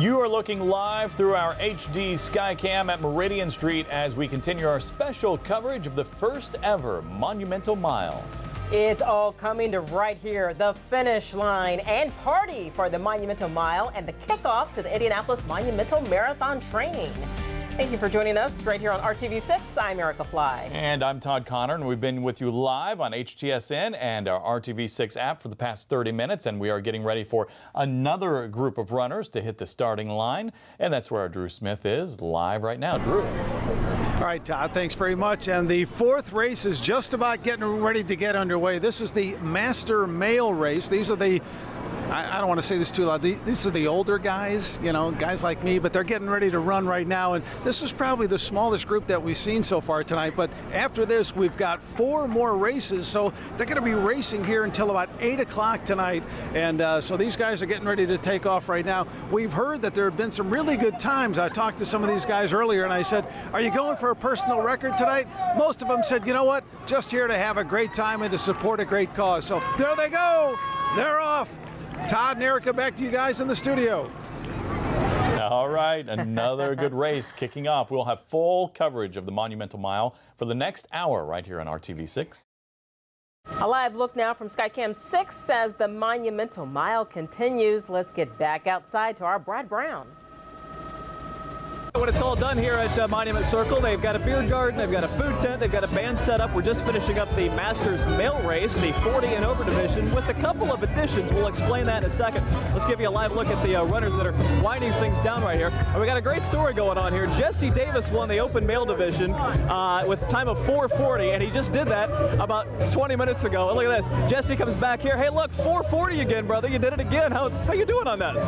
You are looking live through our HD Skycam at Meridian Street as we continue our special coverage of the first ever Monumental Mile. It's all coming to right here, the finish line and party for the Monumental Mile and the kickoff to the Indianapolis Monumental Marathon training. Thank you for joining us right here on RTV6. I'm Erica Fly. And I'm Todd Connor, and we've been with you live on HTSN and our RTV6 app for the past 30 minutes, and we are getting ready for another group of runners to hit the starting line, and that's where our Drew Smith is live right now. Drew. All right, Todd, thanks very much. And the fourth race is just about getting ready to get underway. This is the Master Male race. These are the I don't want to say this too loud. These are the older guys, you know, guys like me, but they're getting ready to run right now. And this is probably the smallest group that we've seen so far tonight. But after this, we've got 4 more races. So they're going to be racing here until about 8 o'clock tonight. And so these guys are getting ready to take off right now. We've heard that there have been some really good times. I talked to some of these guys earlier and I said, are you going for a personal record tonight? Most of them said, you know what, just here to have a great time and to support a great cause. So there they go. They're off. Todd and Erica, back to you guys in the studio. All right, another good race kicking off. We'll have full coverage of the Monumental Mile for the next hour right here on RTV6. A live look now from Skycam 6 as the Monumental Mile continues. Let's get back outside to our Brad Brown. When it's all done here at Monument Circle, they've got a beer garden, they've got a food tent, they've got a band set up. We're just finishing up the Masters male race, the 40 and over division, with a couple of additions. We'll explain that in a second. Let's give you a live look at the runners that are winding things down right here. And we got a great story going on here. Jesse Davis won the open male division with a time of 4:40, and he just did that about 20 minutes ago. And look at this. Jesse comes back here. Hey, look, 4:40 again, brother. You did it again. How you doing on this?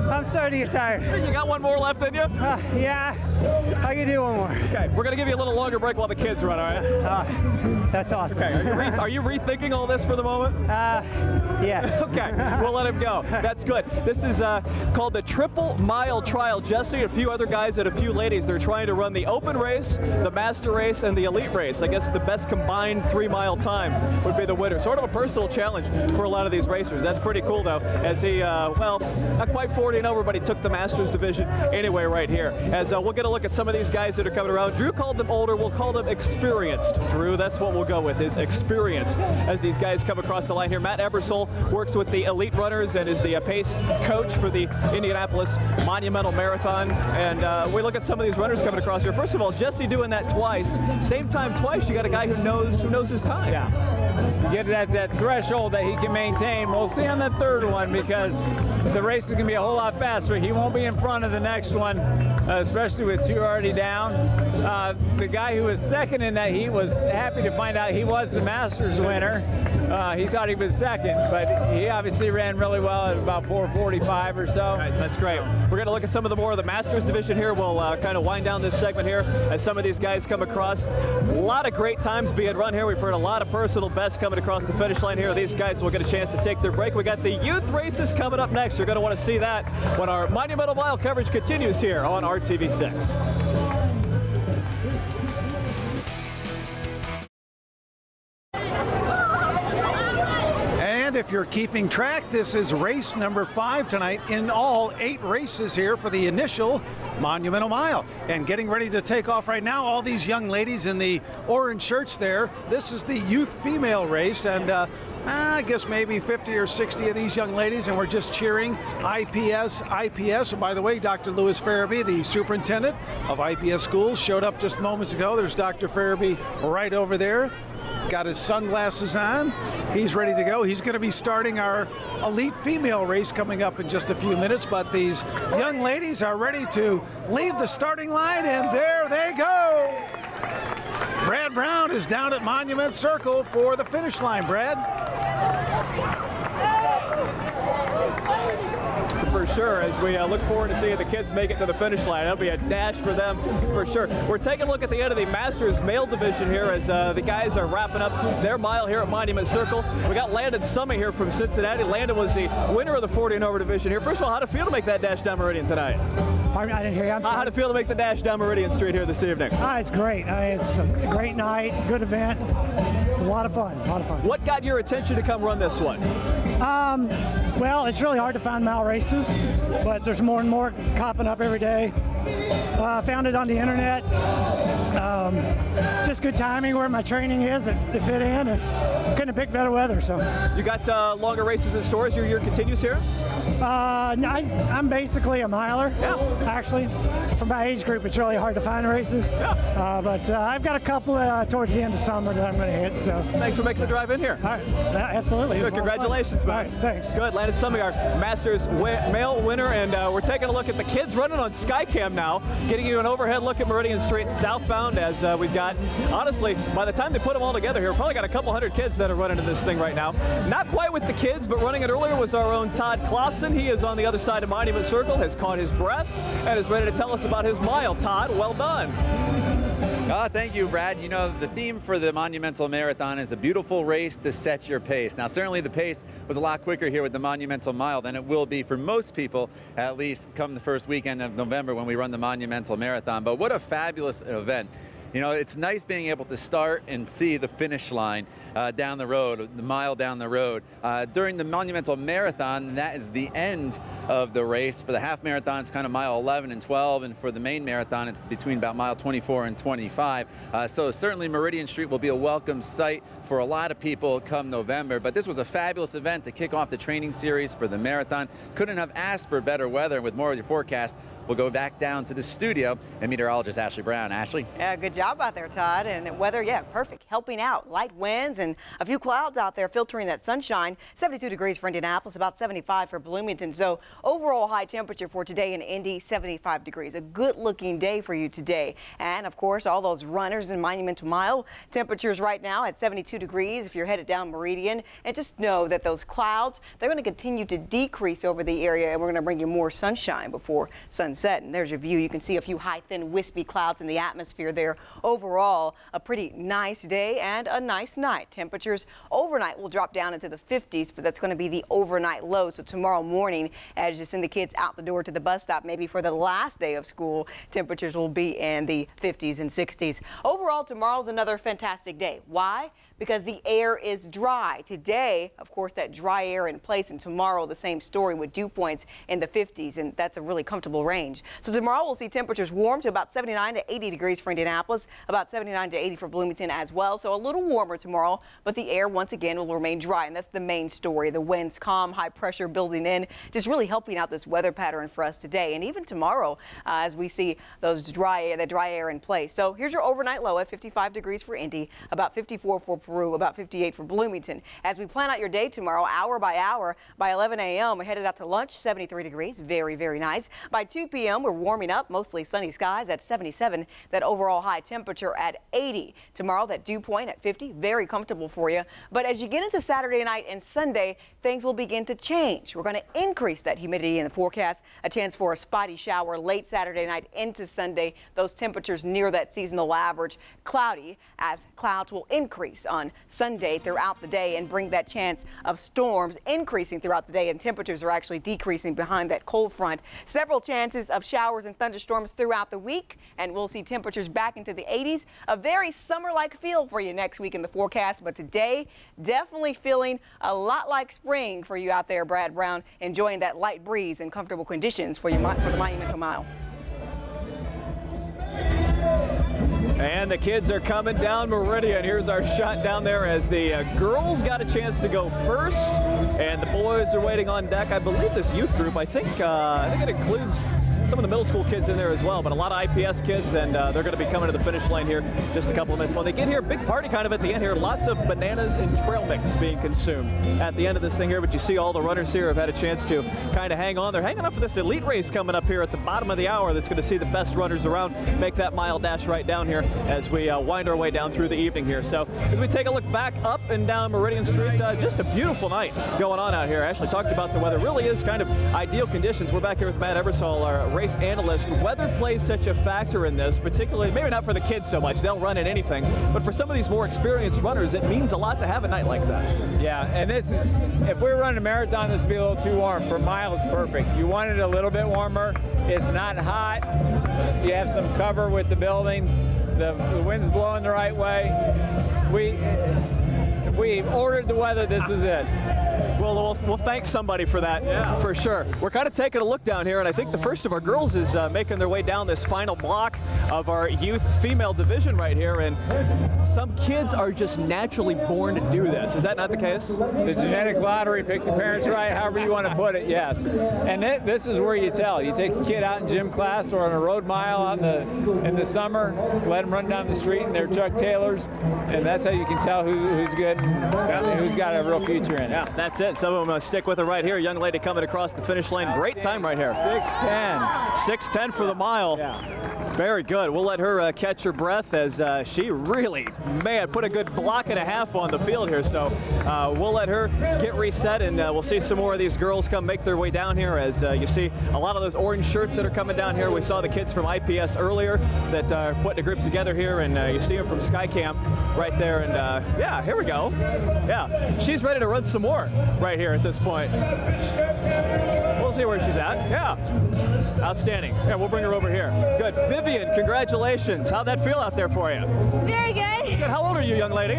I'm starting to get tired. You got one more left in you? Yeah, I can do one more. Okay, we're going to give you a little longer break while the kids run, all right? That's awesome. Okay, are you rethinking all this for the moment? Yes. Okay, we'll let him go. That's good. This is called the Triple Mile Trial. Jesse, a few other guys and a few ladies, they're trying to run the open race, the master race, and the elite race. I guess the best combined 3-mile time would be the winner. Sort of a personal challenge for a lot of these racers. That's pretty cool, though, as he, well, not quite 40 and over, but he took the Masters division anyway right here. As we'll get a look at some of these guys that are coming around. Drew called them older. We'll call them experienced. Drew, that's what we'll go with, is experienced, as these guys come across the line here. Matt Ebersole works with the elite runners and is the pace coach for the Indianapolis Monumental Marathon. And we look at some of these runners coming across here. First of all, Jesse doing that twice. Same time twice, you got a guy who knows his time. Yeah. You get that threshold that he can maintain. We'll see on the third one because the race is going to be a whole lot faster. He won't be in front of the next one, especially with 2 already down. The guy who was second in that heat was happy to find out he was the Masters winner. He thought he was second, but he obviously ran really well at about 4:45 or so. Nice, that's great. We're going to look at some of the more of the Masters division here. We'll kind of wind down this segment here as some of these guys come across. A lot of great times being run here. We've heard a lot of personal bests coming across the finish line here. These guys will get a chance to take their break. We got the youth races coming up next. You're going to want to see that when our Monumental Mile coverage continues here on RTV6. And if you're keeping track, this is race number 5 tonight. In all, 8 races here for the initial Monumental Mile. And getting ready to take off right now, all these young ladies in the orange shirts there. This is the youth female race, and I guess maybe 50 or 60 of these young ladies, and we're just cheering IPS. And by the way, Dr. Louis Farabee, the superintendent of IPS schools, showed up just moments ago. There's Dr. Farabee right over there. Got his sunglasses on. He's ready to go. He's going to be starting our elite female race coming up in just a few minutes, but these young ladies are ready to leave the starting line, and there they go. Brad Brown is down at Monument Circle for the finish line. Brad? For sure, as we look forward to seeing the kids make it to the finish line. It'll be a dash for them for sure. We're taking a look at the end of the Masters male division here as the guys are wrapping up their mile here at Monument Circle. We got Landon Summey here from Cincinnati. Landon was the winner of the 40 and over division here. First of all, how'd it feel to make that dash down Meridian tonight? I didn't hear you. How'd it feel to make the dash down Meridian Street here this evening? It's great. It's a great night, good event. It's a lot of fun, What got your attention to come run this one? Well, it's really hard to find mile races, but there's more and more popping up every day. Found it on the internet. Just good timing where my training is. It fit in, and couldn't have picked better weather. So you got longer races in store as your year continues here? I'm basically a miler. Yeah. Actually, for my age group, it's really hard to find races. Yeah. But I've got a couple towards the end of summer that I'm going to hit. So thanks for making the drive in here. All right. Absolutely. Good. Congratulations, man. All right, thanks. Good. Landon Summey, our Masters male winner, and we're taking a look at the kids running on Skycam now, getting you an overhead look at Meridian Street southbound as we've got, honestly, by the time they put them all together here, we've probably got a couple hundred kids that together running in this thing right now. Not quite with the kids, but running it earlier was our own Todd Clausen. He is on the other side of Monument Circle, has caught his breath, and is ready to tell us about his mile. Todd, well done. Thank you, Brad. You know, the theme for the Monumental Marathon is a beautiful race to set your pace. Now, certainly the pace was a lot quicker here with the Monumental Mile than it will be for most people, at least come the first weekend of November when we run the Monumental Marathon. But what a fabulous event. You know, it's nice being able to start and see the finish line down the road, the mile down the road. During the Monumental Marathon, that is the end of the race. For the half marathon, it's kind of mile 11 and 12, and for the main marathon, it's between about mile 24 and 25. So certainly Meridian Street will be a welcome sight for a lot of people come November. But this was a fabulous event to kick off the training series for the marathon. Couldn't have asked for better weather. With more of your forecast, we'll go back down to the studio and meteorologist Ashley Brown. Ashley? Yeah, good job out there, Todd. And weather, yeah, perfect. Helping out. Light winds and a few clouds out there filtering that sunshine. 72 degrees for Indianapolis, about 75 for Bloomington. So overall high temperature for today in Indy, 75 degrees. A good looking day for you today. And of course, all those runners in Monumental Mile temperatures right now at 72 degrees if you're headed down Meridian. And just know that those clouds, they're going to continue to decrease over the area, and we're going to bring you more sunshine before sunset. And there's your view. You can see a few high, thin, wispy clouds in the atmosphere there. Overall, a pretty nice day and a nice night. Temperatures overnight will drop down into the 50s, but that's going to be the overnight low. So tomorrow morning, as you send the kids out the door to the bus stop, maybe for the last day of school, temperatures will be in the 50s and 60s. Overall, tomorrow's another fantastic day. Why? Because the air is dry. Today, of course, that dry air in place, and tomorrow the same story with dew points in the 50s, and that's a really comfortable range. So tomorrow we'll see temperatures warm to about 79 to 80 degrees for Indianapolis, about 79 to 80 for Bloomington as well. So a little warmer tomorrow, but the air once again will remain dry, and that's the main story. The winds calm, high pressure building in, just really helping out this weather pattern for us today, and even tomorrow as we see those the dry air in place. So here's your overnight low at 55 degrees for Indy, about 54 for Peru, about 58 for Bloomington. As we plan out your day tomorrow, hour by hour, by 11 a.m. we're headed out to lunch, 73 degrees, very, very nice. By 2 p.m. we're warming up, mostly sunny skies at 77, that overall high temperature at 80. Tomorrow, that dew point at 50, very comfortable for you. But as you get into Saturday night and Sunday, things will begin to change. We're going to increase that humidity in the forecast, a chance for a spotty shower late Saturday night into Sunday. Those temperatures near that seasonal average. Cloudy, as clouds will increase on Sunday throughout the day and bring that chance of storms increasing throughout the day, and temperatures are actually decreasing behind that cold front. Several chances of showers and thunderstorms throughout the week, and we'll see temperatures back into the 80s. A very summer-like feel for you next week in the forecast, but today definitely feeling a lot like spring for you out there, Brad Brown, enjoying that light breeze and comfortable conditions for the Monumental Mile. And the kids are coming down Meridian. Here's our shot down there as the girls got a chance to go first, and the boys are waiting on deck. I believe this youth group, I think it includes some of the middle school kids in there as well, but a lot of IPS kids, and they're going to be coming to the finish line here just a couple of minutes. When they get here, big party kind of at the end here. Lots of bananas and trail mix being consumed at the end of this thing here, but you see all the runners here have had a chance to kind of hang on. They're hanging on for this elite race coming up here at the bottom of the hour that's going to see the best runners around make that mile dash right down here as we wind our way down through the evening here. So as we take a look back up and down Meridian Street, just a beautiful night going on out here. Ashley talked about the weather. Really is kind of ideal conditions. We're back here with Matt Ebersol, our race analyst. Weather plays such a factor in this, particularly maybe not for the kids so much. They'll run in anything, but for some of these more experienced runners, it means a lot to have a night like this. Yeah, and this is, if we're running a marathon, this would be a little too warm. For a mile, it's perfect. You want it a little bit warmer. It's not hot. You have some cover with the buildings. The wind's blowing the right way. If we ordered the weather, this was it. Well, we'll thank somebody for that, for sure. We're kind of taking a look down here, and I think the first of our girls is making their way down this final block of our youth female division right here, and some kids are just naturally born to do this. Is that not the case? The genetic lottery, pick the parents right, however you want to put it, yes. And this is where you tell. You take a kid out in gym class or on a road mile out in the summer, let them run down the street in their Chuck Taylors, and that's how you can tell who's good and who's got a real future in it. Yeah, that's it. Some of them stick with it right here. Young lady coming across the finish line. Great time right here. 6:10. 6:10 for the mile. Yeah. Very good. We'll let her catch her breath as she really, man, put a good block and a half on the field here. So we'll let her get reset, and we'll see some more of these girls come make their way down here as you see a lot of those orange shirts that are coming down here. We saw the kids from IPS earlier that are putting a group together here, and you see them from Sky Camp right there. And yeah, here we go. Yeah, she's ready to run some more right here at this point. We'll see where she's at. Yeah, outstanding. Yeah, we'll bring her over here. Good. Vivian, congratulations. How'd that feel out there for you? Very good. Good. How old are you, young lady?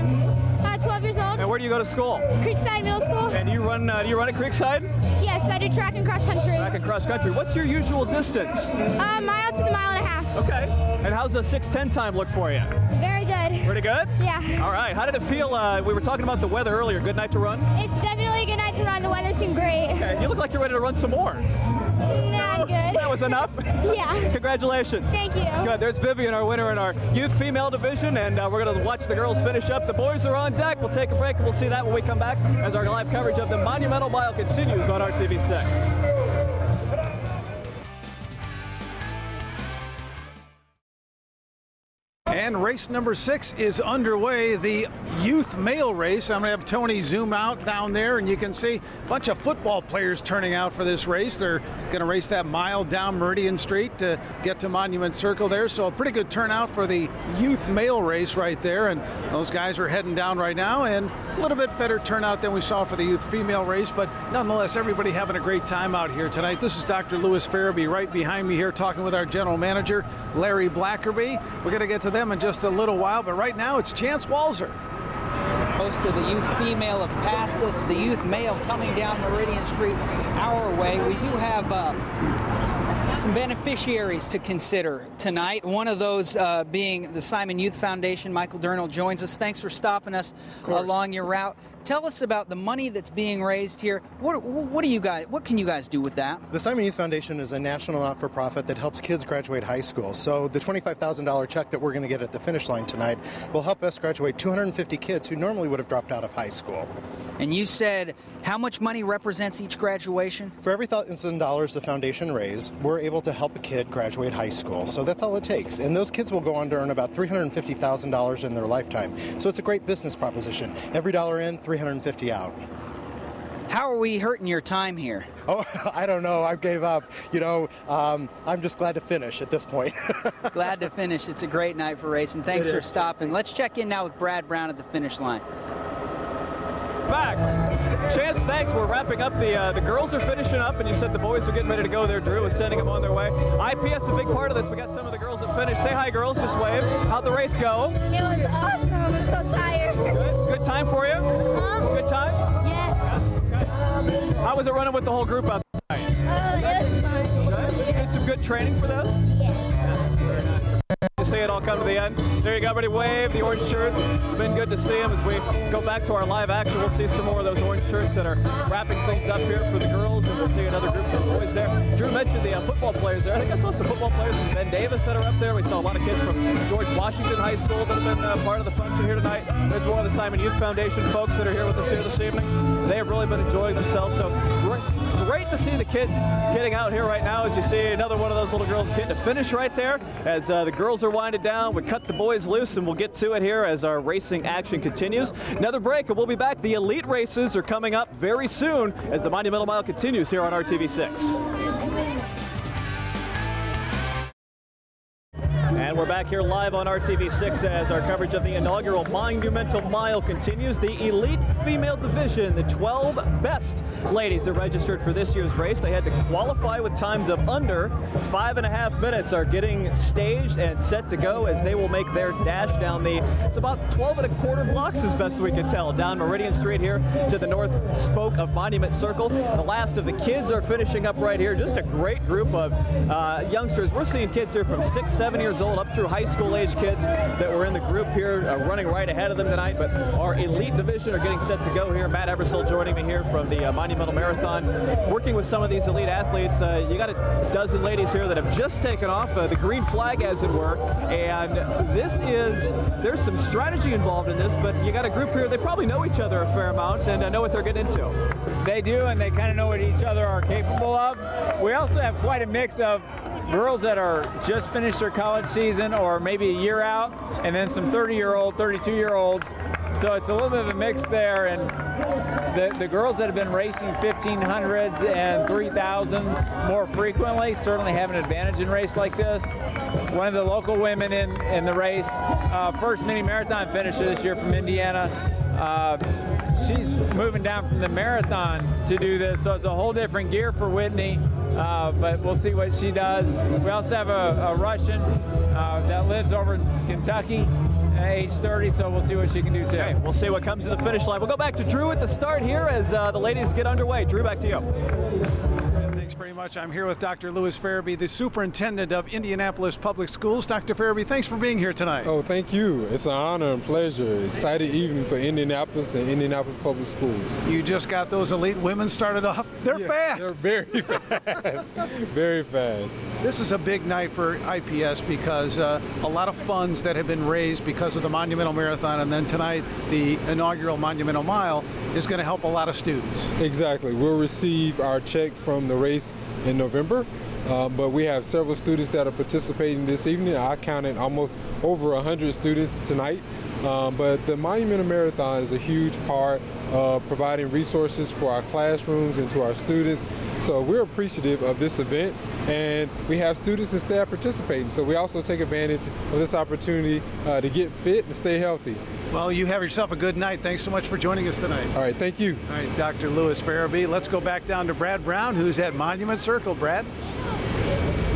12 years old. And where do you go to school? Creekside Middle School. And do you run at Creekside? Yes, I do track and cross country. Track and cross country. What's your usual distance? A mile to the mile and a half. Okay. And how's the 6:10 time look for you? Very good. Pretty good? Yeah. All right. How did it feel? We were talking about the weather earlier. Good night to run? It's definitely a good night to run. The weather seemed great. Okay. You look like you're ready to run some more. Nah, I'm good. That was enough? Yeah. Congratulations. Thank you. Good. There's Vivian, our winner in our youth female division, and we're going to watch the girls finish up. The boys are on deck. We'll take a break, and we'll see that when we come back as our live coverage of the Monumental Mile continues on RTV6. And race number 6 is underway, the youth male race. I'm going to have Tony zoom out down there, and you can see a bunch of football players turning out for this race. They're going to race that mile down Meridian Street to get to Monument Circle there. So a pretty good turnout for the youth male race right there. And those guys are heading down right now, and a little bit better turnout than we saw for the youth female race. But nonetheless, everybody having a great time out here tonight. This is Dr. Lewis Farabee right behind me here talking with our general manager, Larry Blackerby. We're going to get to them in just a little while, but right now it's Chance Walzer. Most of the youth female have passed us, the youth male coming down Meridian Street our way. We do have some beneficiaries to consider tonight. One of those being the Simon Youth Foundation. Michael Durnall joins us. Thanks for stopping us along your route. Tell us about the money that's being raised here. What can you guys do with that? The Simon Youth Foundation is a national not-for-profit that helps kids graduate high school. So the $25,000 check that we're going to get at the finish line tonight will help us graduate 250 kids who normally would have dropped out of high school. And you said how much money represents each graduation? For every $1,000 the foundation raise, we're able to help a kid graduate high school. So that's all it takes. And those kids will go on to earn about $350,000 in their lifetime. So it's a great business proposition. Every dollar in, $350 out. How are we hurting your time here? Oh, I don't know. I gave up. You know, I'm just glad to finish at this point. Glad to finish. It's a great night for racing. Thanks for stopping. Let's check in now with Brad Brown at the finish line. Back. Chance, thanks. We're wrapping up. The girls are finishing up, and you said the boys are getting ready to go there. Drew is sending them on their way. IPS a big part of this. We got some of the girls that finished. Say hi, girls. Just wave. How'd the race go? It was awesome. I'm so tired. Good time for you? Good time? Yes. Okay. How was it running with the whole group out there? It was fun. Good. You did some good training for this? Yes. Very nice. You see it all come to the end. There you go, everybody wave, the orange shirts. It's been good to see them. As we go back to our live action, we'll see some more of those orange shirts that are wrapping things up here for the girls, and we'll see another group for the boys there. Drew mentioned the football players there. I think I saw some football players from Ben Davis that are up there. We saw a lot of kids from George Washington High School that have been part of the function here tonight. There's more of the Simon Youth Foundation folks that are here with us here this evening. They have really been enjoying themselves, so great to see the kids getting out here right now. As you see another one of those little girls getting to finish right there. As the girls are winding down, we cut the boys loose, and we'll get to it here as our racing action continues. Another break, and we'll be back. The elite races are coming up very soon as the Monumental Mile continues here on RTV6. And we're back here live on RTV6 as our coverage of the inaugural Monumental Mile continues. The elite female division, the 12 best ladies that registered for this year's race. They had to qualify with times of under 5.5 minutes, are getting staged and set to go as they will make their dash down it's about 12.25 blocks as best we can tell, down Meridian Street here to the north spoke of Monument Circle. The last of the kids are finishing up right here. Just a great group of youngsters. We're seeing kids here from 6, 7 years old up through high school age kids that were in the group here running right ahead of them tonight. But our elite division are getting set to go here. Matt Ebersole joining me here from the Monumental Marathon, working with some of these elite athletes. You got a dozen ladies here that have just taken off the green flag, as it were, and there's some strategy involved in this, but you got a group here, they probably know each other a fair amount and know what they're getting into. They do, and they kind of know what each other are capable of. We also have quite a mix of girls that are just finished their college season or maybe a year out, and then some 30-year-old, 32-year-olds. So it's a little bit of a mix there, and the girls that have been racing 1500s and 3000s more frequently certainly have an advantage in a race like this. One of the local women in the race, first mini marathon finisher this year from Indiana, she's moving down from the marathon to do this, so it's a whole different gear for Whitney, but we'll see what she does. We also have a Russian that lives over in Kentucky, age 30, so we'll see what she can do too. Okay, we'll see what comes to the finish line. We'll go back to Drew at the start here as the ladies get underway. Drew, back to you. Thanks very much. I'm here with Dr. Lewis Farabee, the superintendent of Indianapolis Public Schools. Dr. Farabee, thanks for being here tonight. Oh, thank you. It's an honor and pleasure. Excited evening for Indianapolis and Indianapolis Public Schools. You just got those elite women started off. They're fast. They're very fast. Very fast. This is a big night for IPS because a lot of funds that have been raised because of the Monumental Marathon, and then tonight the inaugural Monumental Mile is going to help a lot of students. Exactly. We'll receive our check from the race in November, but we have several students that are participating this evening. I counted almost over 100 students tonight, but the Monumental Marathon is a huge part of providing resources for our classrooms and to our students. So we're appreciative of this event, and we have students and staff participating. So we also take advantage of this opportunity to get fit and stay healthy. Well, you have yourself a good night. Thanks so much for joining us tonight. All right, thank you. All right, Dr. Lewis Farabee. Let's go back down to Brad Brown, who's at Monument Circle. Brad?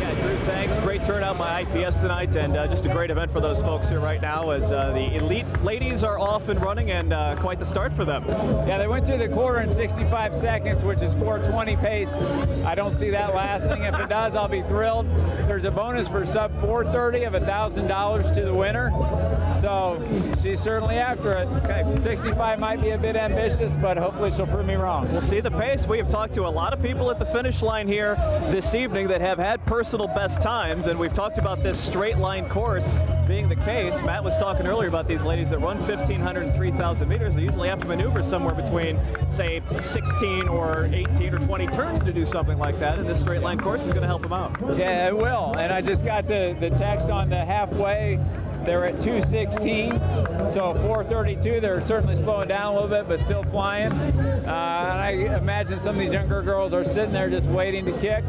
Yeah, Drew, thanks. Great turnout by IPS tonight, and just a great event for those folks here right now as the elite ladies are off and running, and quite the start for them. Yeah, they went through the quarter in 65 seconds, which is 4:20 pace. I don't see that lasting. If it does, I'll be thrilled. There's a bonus for sub 4:30 of $1,000 to the winner. So she's certainly after it. Okay, 65 might be a bit ambitious, but hopefully she'll prove me wrong. We'll see the pace. We have talked to a lot of people at the finish line here this evening that have had personal best times, and we've talked about this straight line course being the case. Matt was talking earlier about these ladies that run 1,500 and 3,000 meters. They usually have to maneuver somewhere between, say, 16 or 18 or 20 turns to do something like that, and this straight line course is going to help them out. Yeah, it will. And I just got the text on the halfway. They're at 2:16, so 4:32. They're certainly slowing down a little bit, but still flying. And I imagine some of these younger girls are sitting there just waiting to kick.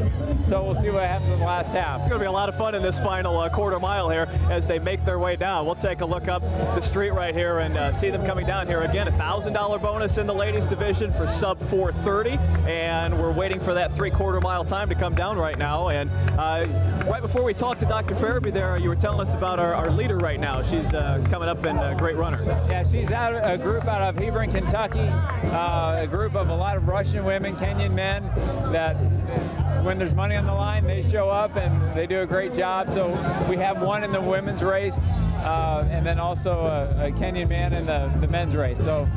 So we'll see what happens in the last half. It's going to be a lot of fun in this final quarter mile here as they make their way down. We'll take a look up the street right here and see them coming down here. Again, $1,000 bonus in the ladies division for sub 4:30, and we're waiting for that 3/4 mile time to come down right now. And right before we talked to Dr. Farabee there, you were telling us about our leader right now. She's coming up and a great runner. Yeah, she's out a group out of Hebron, Kentucky, a group of a lot of Russian women, Kenyan men that when there's money on the line, they show up and they do a great job. So we have one in the women's race and then also a Kenyan man in the men's race. So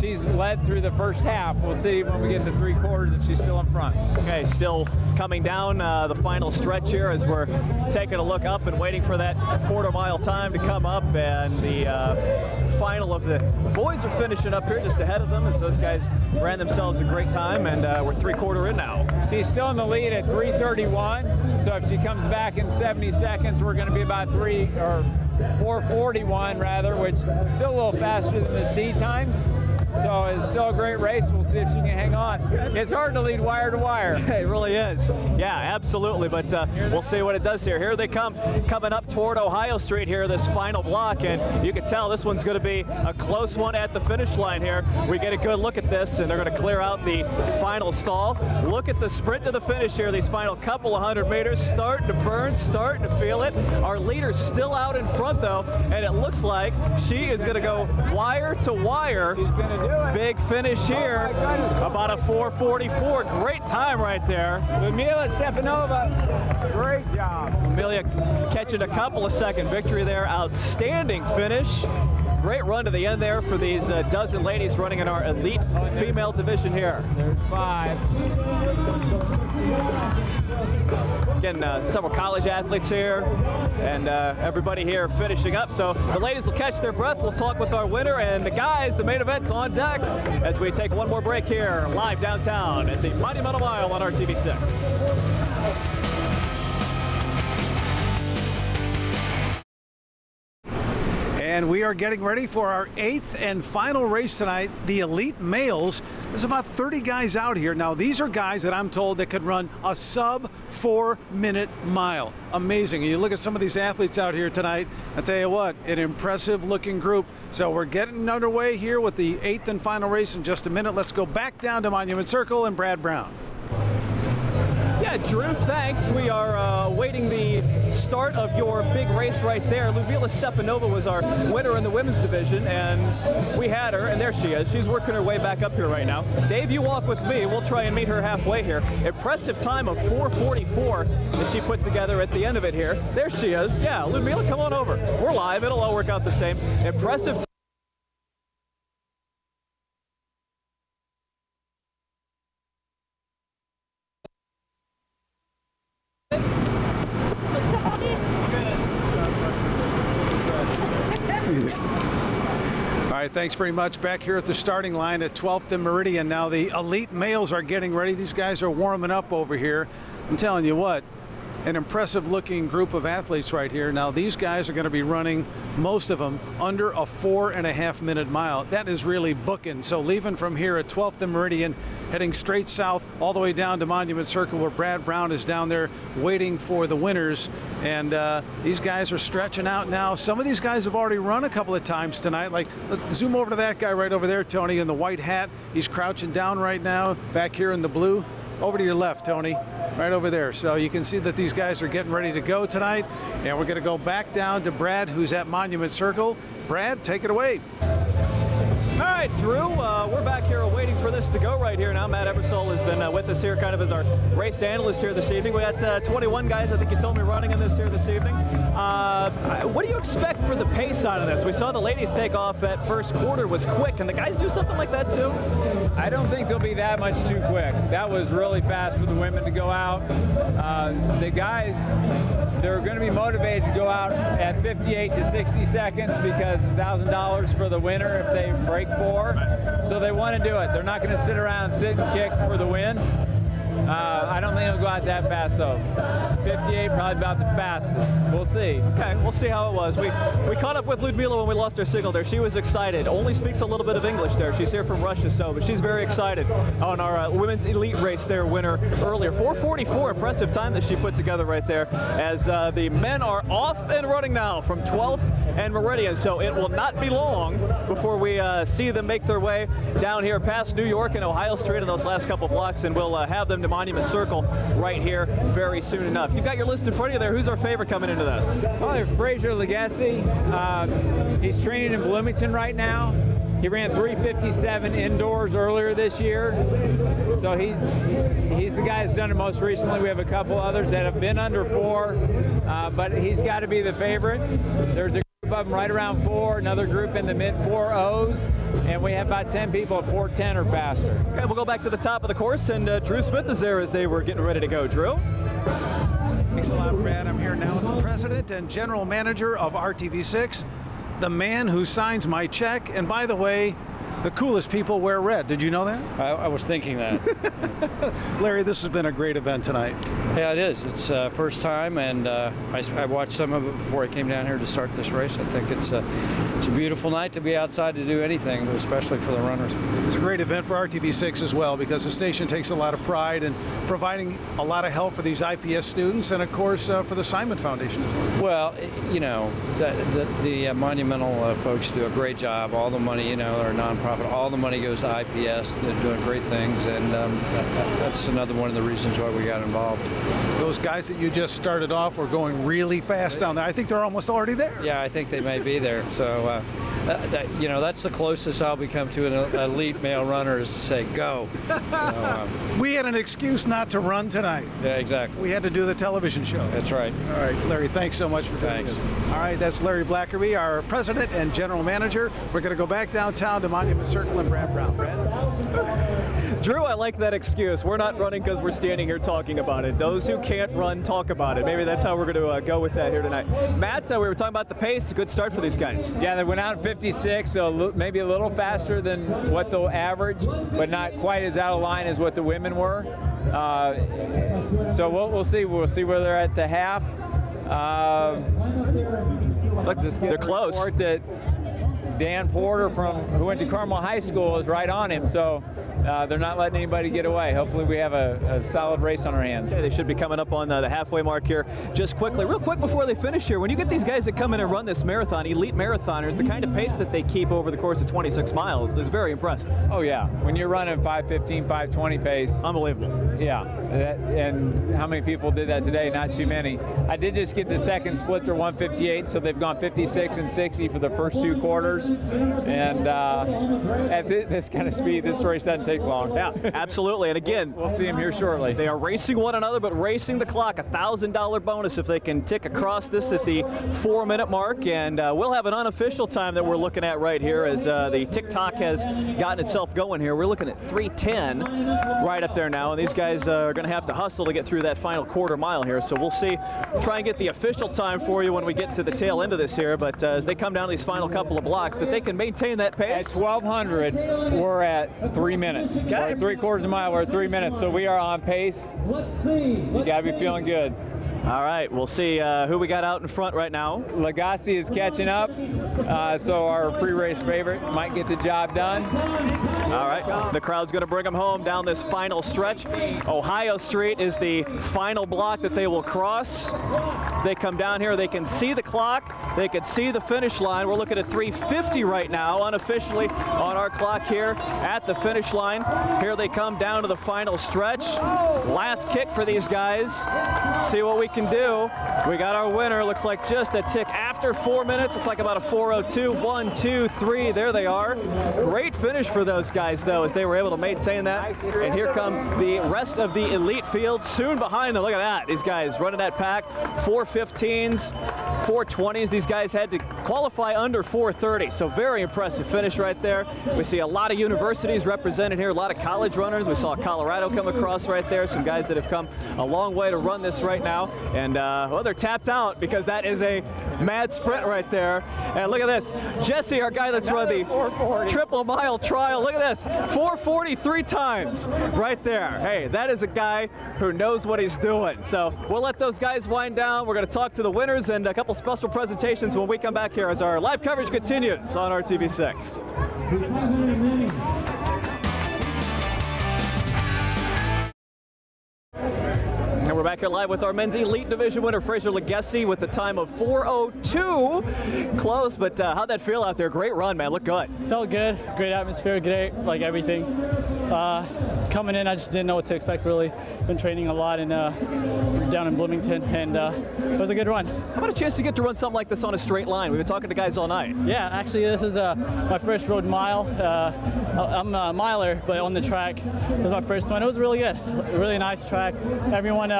she's led through the first half. We'll see when we get to 3/4 if she's still in front. Okay, still coming down the final stretch here as we're taking a look up and waiting for that quarter mile time to come up, and the final of the boys are finishing up here just ahead of them as those guys ran themselves a great time, and we're 3/4 in now. She's still in the lead at 3:31, so if she comes back in 70 seconds, we're going to be about 4:41 rather, which is still a little faster than the C times. So it's still a great race. We'll see if she can hang on. It's hard to lead wire to wire. It really is. Yeah, absolutely. But we'll see what it does here. Here they come, coming up toward Ohio Street here, this final block. And you can tell this one's going to be a close one at the finish line here. We get a good look at this, and they're going to clear out the final stall. Look at the sprint to the finish here. These final couple of 100 meters starting to burn, starting to feel it. Our leader's still out in front, though, and it looks like she is going to go wire to wire. She's going to do it. Big finish here, about a 4:44. Great time right there. Ludmila Stepanova, great job. Amelia catching a couple of second victory there. Outstanding finish. Great run to the end there for these dozen ladies running in our elite female division here. There's 5. Again, several college athletes here, and everybody here finishing up. So the ladies will catch their breath. We'll talk with our winner, and the guys, the main event's on deck as we take one more break here live downtown at the Monumental Mile on RTV6. And we are getting ready for our 8th and final race tonight, the elite males. There's about 30 guys out here. Now, these are guys that I'm told that could run a sub 4-minute mile. Amazing. And you look at some of these athletes out here tonight, I tell you what, an impressive looking group. So we're getting underway here with the 8th and final race in just a minute. Let's go back down to Monument Circle and Brad Brown. Yeah, Drew, thanks. We are awaiting the start of your big race right there. Ludmila Stepanova was our winner in the women's division, and we had her, and there she is. She's working her way back up here right now. Dave, you walk with me. We'll try and meet her halfway here. Impressive time of 4:44 that she put together at the end of it here. There she is. Yeah, Ludmila, come on over. We're live. It'll all work out the same. Impressive. All right, thanks very much. Back here at the starting line at 12th and Meridian. Now the elite males are getting ready. These guys are warming up over here. I'm telling you what, an impressive looking group of athletes right here. Now these guys are going to be running, most of them, under a 4.5-minute mile. That is really booking. So leaving from here at 12th and Meridian, heading straight south all the way down to Monument Circle, where Brad Brown is down there waiting for the winners. And these guys are stretching out now. Some of these guys have already run a couple of times tonight. Like, let's zoom over to that guy right over there, Tony, in the white hat. He's crouching down right now, back here in the blue. Over to your left, Tony, right over there. So you can see that these guys are getting ready to go tonight. And we're going to go back down to Brad, who's at Monument Circle. Brad, take it away. All right, Drew, we're back here waiting for this to go right here now. Matt Ebersole has been with us here kind of as our race analyst here this evening. We got 21 guys, I think you told me, running in this here this evening. What do you expect for the pace out of this? We saw the ladies take off. That first quarter was quick. Can the guys do something like that too? I don't think they'll be that much too quick. That was really fast for the women to go out. The guys, they're going to be motivated to go out at 58 to 60 seconds because $1,000 for the winner if they break 4. So they want to do it. They're not going to sit around and sit and kick for the win. I don't think it'll go out that fast, though. 58, probably about the fastest. We'll see. Okay, we'll see how it was. We caught up with Ludmila when we lost our signal there. She was excited. Only speaks a little bit of English there. She's here from Russia, but she's very excited on our women's elite race there winner earlier. 4:44, impressive time that she put together right there. As the men are off and running now from 12th and Meridian, so it will not be long before we see them make their way down here past New York and Ohio Street in those last couple blocks, and we'll have them to Monument Circle right here very soon enough. You've got your list in front of you there. Who's our favorite coming into this? Well, Fraser Legacy. He's training in Bloomington right now. He ran 3:57 indoors earlier this year. So he's the guy that's done it most recently. We have a couple others that have been under 4, but he's got to be the favorite. There's a group of them right around 4, another group in the mid-4.0s, and we have about 10 people at 4:10 or faster. Okay, we'll go back to the top of the course, and Drew Smith is there as they were getting ready to go. Drew? Thanks a lot, Brad. I'm here now with the president and general manager of RTV6, the man who signs my check. And by the way, the coolest people wear red. Did you know that? I was thinking that. Larry, this has been a great event tonight. Yeah, it is. It's first time, and I watched some of it before I came down here to start this race. I think it's a beautiful night to be outside to do anything, but especially for the runners. It's a great event for RTV6 as well, because the station takes a lot of pride in providing a lot of help for these IPS students, and of course for the Simon Foundation as well. Well, you know, the Monumental folks do a great job. All the money, you know, they're a nonprofit. All the money goes to IPS. They're doing great things, and that's another one of the reasons why we got involved. Those guys that you just started off were going really fast down there. I think they're almost already there. Yeah, I think they may be there. So, you know, that's the closest I'll become to an elite male runner, is to say, go. We had an excuse not to run tonight. Yeah, exactly. We had to do the television show. That's right. All right, Larry, thanks so much for doing this. All right, that's Larry Blackerby, our president and general manager. We're going to go back downtown to Monument Circle and Brad Brown. Brad? Drew, I like that excuse. We're not running because we're standing here talking about it. Those who can't run, talk about it. Maybe that's how we're going to go with that here tonight. Matt, we were talking about the pace. A good start for these guys. Yeah, they went out in 56, so maybe a little faster than what they'll average, but not quite as out of line as what the women were. So we'll see. We'll see where they're at the half. Look, they're close. That Dan Porter, who went to Carmel High School, is right on him. So they're not letting anybody get away. Hopefully we have a solid race on our hands. Okay, they should be coming up on the halfway mark here. Just quickly, real quick before they finish here, when you get these guys that come in and run this marathon, elite marathoners, the kind of pace that they keep over the course of 26 miles is very impressive. Oh yeah, when you're running 5:15, 5:20 pace. Unbelievable. Yeah, and how many people did that today? Not too many. I did just get the second split to 158, so they've gone 56 and 60 for the first 2 quarters. And at this kind of speed, this race doesn't take long. Yeah, absolutely. And again, we'll see them here shortly. They are racing one another, but racing the clock. $1,000 bonus if they can tick across this at the 4-minute mark. And we'll have an unofficial time that we're looking at right here as the TikTok has gotten itself going here. We're looking at 3:10 right up there now. And these guys are going to have to hustle to get through that final quarter mile here. So we'll see. Try and get the official time for you when we get to the tail end of this here. But as they come down these final couple of blocks, that they can maintain that pace. At 1200, we're at 3 minutes. Okay. We're at 3/4 mile, we're at 3 minutes, so we are on pace. You gotta be feeling good. All right, we'll see who we got out in front right now. Legacy is catching up, so our pre-race favorite might get the job done. All right, the crowd's going to bring them home down this final stretch. Ohio Street is the final block that they will cross. As they come down here, they can see the clock, they can see the finish line. We're looking at 3:50 right now, unofficially on our clock here at the finish line. Here they come down to the final stretch. Last kick for these guys. See what we can do. We got our winner. Looks like just a tick after 4 minutes. Looks like about a 4:02. 1, 2, 3. There they are. Great finish for those guys, though, as they were able to maintain that. And here come the rest of the elite field soon behind them. Look at that. These guys running that pack. 4:15s, 4:20s. These guys had to qualify under 4:30. So very impressive finish right there. We see a lot of universities represented here, a lot of college runners. We saw Colorado come across right there. Some guys that have come a long way to run this right now. And well, they're tapped out because that is a mad sprint right there. And look at this. Jesse, our guy that's run the triple mile trial. Look at this. 4:40 3 times right there. Hey, that is a guy who knows what he's doing. So we'll let those guys wind down. We're going to talk to the winners and a couple special presentations when we come back here as our live coverage continues on RTV6. And we're back here live with our men's elite division winner, Fraser Legacy, with a time of 4:02. Close, but how'd that feel out there? Great run, man. Looked good. Felt good. Great atmosphere. Great, like everything. Coming in, I just didn't know what to expect, really. Been training a lot down in Bloomington, and it was a good run. How about a chance to get to run something like this on a straight line? We've been talking to guys all night. Yeah, actually, this is my first road mile. I'm a miler, but on the track. It was my first one. It was really good. A really nice track. Everyone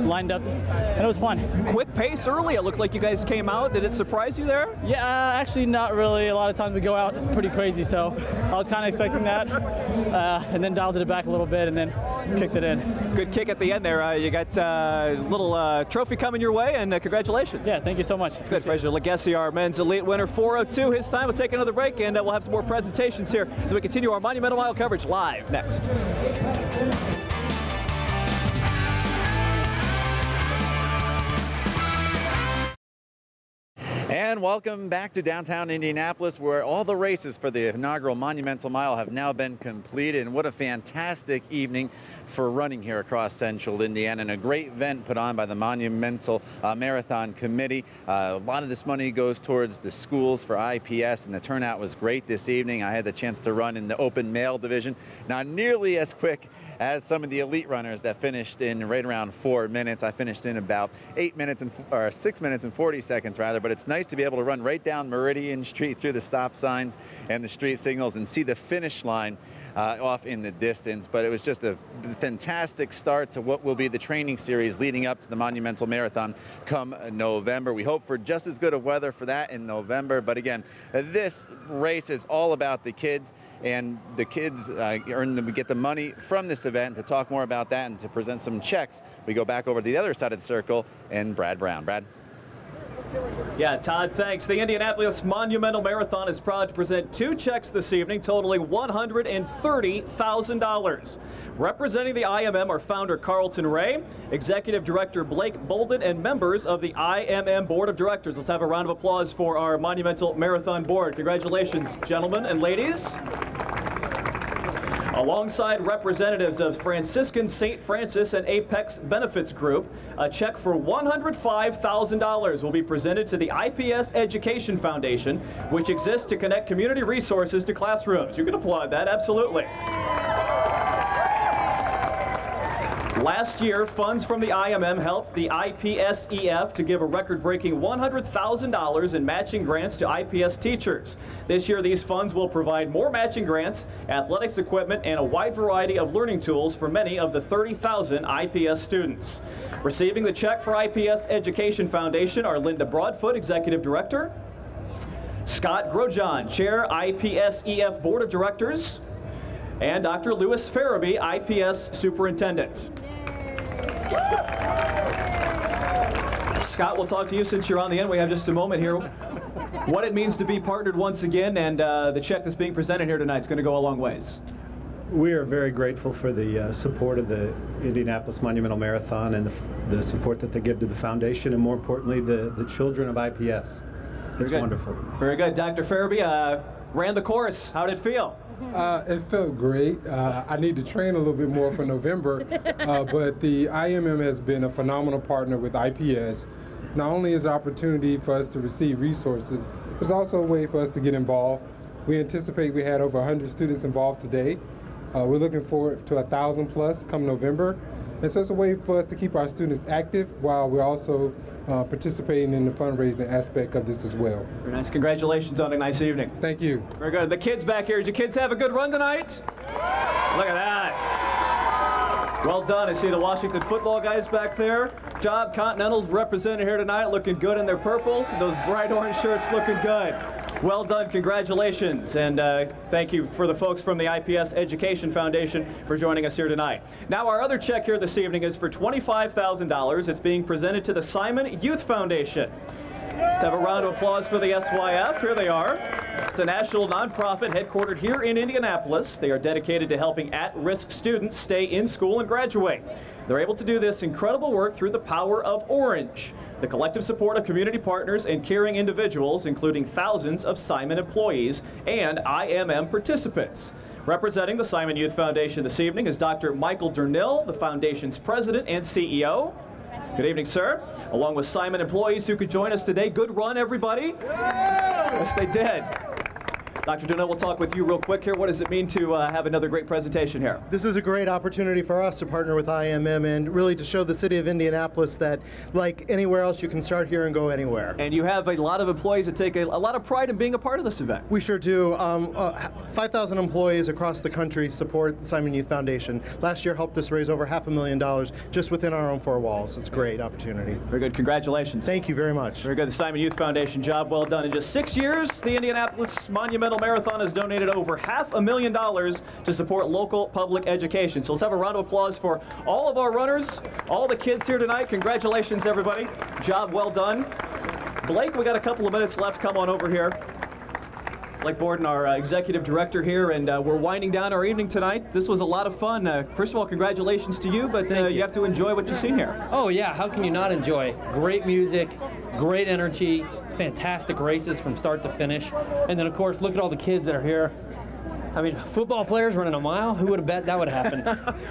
lined up, and it was fun. Quick pace early. It looked like you guys came out. Did it surprise you there? Yeah, actually not really. A lot of times we go out pretty crazy, so I was kind of expecting that, and then dialed it back a little bit and then kicked it in. Good kick at the end there. You got a little trophy coming your way, and congratulations. Yeah, thank you so much. It's good. Fraser Legacy, our men's elite winner, 4:02 his time. We'll take another break, and we'll have some more presentations here as we continue our Monumental Mile coverage live next. And welcome back to downtown Indianapolis, where all the races for the inaugural Monumental Mile have now been completed. And what a fantastic evening for running here across central Indiana, and a great event put on by the Monumental Marathon Committee. A lot of this money goes towards the schools for IPS, and the turnout was great this evening. I had the chance to run in the open male division, not nearly as quick as some of the elite runners that finished in right around 4 minutes. I finished in about 6 minutes and 40 seconds rather, but it's nice to be able to run right down Meridian Street through the stop signs and the street signals and see the finish line off in the distance. But it was just a fantastic start to what will be the training series leading up to the Monumental Marathon come November. We hope for just as good of weather for that in November. But again, this race is all about the kids, and the kids get the money from this event. To talk more about that and to present some checks, we go back over to the other side of the circle and Brad Brown. Brad? Yeah, Todd, thanks. The Indianapolis Monumental Marathon is proud to present 2 checks this evening totaling $130,000. Representing the IMM are founder Carlton Ray, Executive Director Blake Bolden, and members of the IMM Board of Directors. Let's have a round of applause for our Monumental Marathon Board. Congratulations, gentlemen and ladies. Alongside representatives of Franciscan St. Francis and Apex Benefits Group, a check for $105,000 will be presented to the IPS Education Foundation, which exists to connect community resources to classrooms. You can applaud that, absolutely. Last year, funds from the IMM helped the IPSEF to give a record-breaking $100,000 in matching grants to IPS teachers. This year, these funds will provide more matching grants, athletics equipment, and a wide variety of learning tools for many of the 30,000 IPS students. Receiving the check for IPS Education Foundation are Linda Broadfoot, Executive Director, Scott Grosjean, Chair, IPSEF Board of Directors, and Dr. Louis Farabee, IPS Superintendent. Scott, we'll talk to you since you're on the end. We have just a moment here. What it means to be partnered once again, and the check that's being presented here tonight is going to go a long ways. We are very grateful for the support of the Indianapolis Monumental Marathon and the support that they give to the foundation, and more importantly, the children of IPS. It's wonderful. Very good. Dr. Farabee ran the course. How did it feel? It felt great. I need to train a little bit more for November, but the IMM has been a phenomenal partner with IPS. Not only is it an opportunity for us to receive resources, it's also a way for us to get involved. We anticipate we had over 100 students involved today. We're looking forward to 1,000 plus come November. And so it's a way for us to keep our students active while we're also participating in the fundraising aspect of this as well. Very nice. Congratulations on a nice evening. Thank you. Very good. The kids back here, did you kids have a good run tonight? Look at that. Well done. I see the Washington football guys back there. Job Continentals represented here tonight, looking good in their purple. Those bright orange shirts looking good. Well done, congratulations, and thank you for the folks from the IPS Education Foundation for joining us here tonight. Now our other check here this evening is for $25,000. It's being presented to the Simon Youth Foundation. Let's have a round of applause for the SYF. Here they are. It's a national nonprofit headquartered here in Indianapolis. They are dedicated to helping at-risk students stay in school and graduate. They're able to do this incredible work through the power of Orange, the collective support of community partners and caring individuals, including thousands of Simon employees and IMM participants. Representing the Simon Youth Foundation this evening is Dr. Michael Dernill, the foundation's president and CEO. Good evening, sir. Along with Simon employees who could join us today. Good run, everybody. Yes, they did. Dr. Dernill, we'll talk with you real quick here. What does it mean to have another great presentation here? This is a great opportunity for us to partner with IMM and really to show the city of Indianapolis that, like anywhere else, you can start here and go anywhere. And you have a lot of employees that take a lot of pride in being a part of this event. We sure do. 5,000 employees across the country support the Simon Youth Foundation. Last year helped us raise over $500,000 just within our own four walls. It's a great opportunity. Very good. Congratulations. Thank you very much. Very good. The Simon Youth Foundation, job well done. In just 6 years, the Indianapolis Monumental Marathon has donated over $500,000 to support local public education. So let's have a round of applause for all of our runners, all the kids here tonight. Congratulations, everybody. Job well done. Blake, we got a couple of minutes left. Come on over here. Blake Borden, our executive director here, and we're winding down our evening tonight. This was a lot of fun. First of all, congratulations to you, but you have to enjoy what you've seen here. Oh yeah, how can you not enjoy? Great music, great energy, fantastic races from start to finish. And then of course, look at all the kids that are here. I mean, football players running a mile, who would have bet that would happen?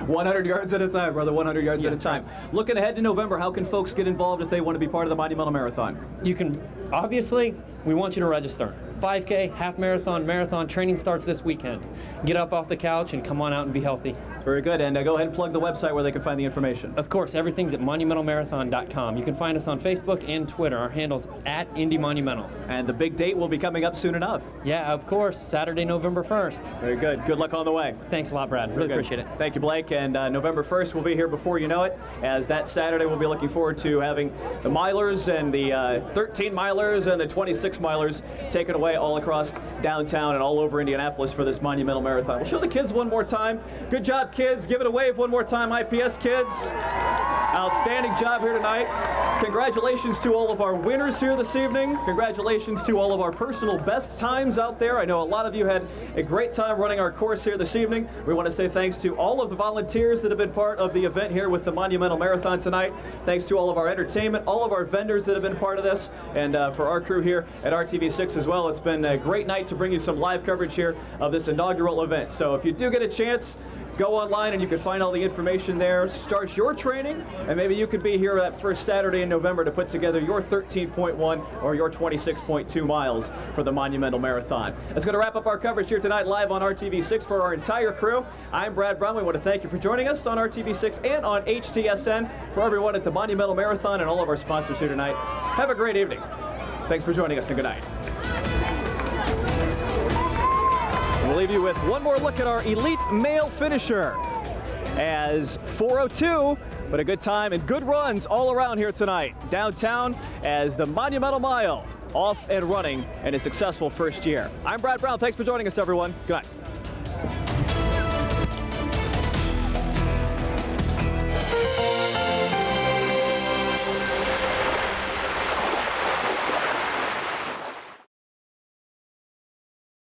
100 yards at a time, brother, 100 yards at a time. Looking ahead to November, how can folks get involved if they want to be part of the Monumental Marathon? You can, obviously, we want you to register. 5K, half marathon, marathon, training starts this weekend. Get up off the couch and come on out and be healthy. That's very good. And go ahead and plug the website where they can find the information. Of course, everything's at monumentalmarathon.com. You can find us on Facebook and Twitter. Our handle's @IndyMonumental. And the big date will be coming up soon enough. Yeah, of course, Saturday, November 1st. Very good. Good luck on the way. Thanks a lot, Brad. Really appreciate it. Thank you, Blake. And November 1st will be here before you know it. As that Saturday, we'll be looking forward to having the milers and the 13 milers and the 26 milers taken away all across downtown and all over Indianapolis for this Monumental Marathon. We'll show the kids one more time. Good job, kids. Give it a wave one more time, IPS kids. Outstanding job here tonight. Congratulations to all of our winners here this evening. Congratulations to all of our personal best times out there. I know a lot of you had a great time running our course here this evening. We want to say thanks to all of the volunteers that have been part of the event here with the Monumental Marathon tonight. Thanks to all of our entertainment, all of our vendors that have been part of this, and for our crew here at RTV6 as well. It's been a great night to bring you some live coverage here of this inaugural event. So if you do get a chance, go online and you can find all the information there. Start your training, and maybe you could be here that first Saturday in November to put together your 13.1 or your 26.2 miles for the Monumental Marathon. That's going to wrap up our coverage here tonight live on RTV6 for our entire crew. I'm Brad Brown. We want to thank you for joining us on RTV6 and on HTSN. For everyone at the Monumental Marathon and all of our sponsors here tonight, have a great evening. Thanks for joining us and good night. We'll leave you with one more look at our elite male finisher as 4:02, but a good time and good runs all around here tonight downtown as the Monumental Mile off and running in a successful first year. I'm Brad Brown. Thanks for joining us, everyone. Good night.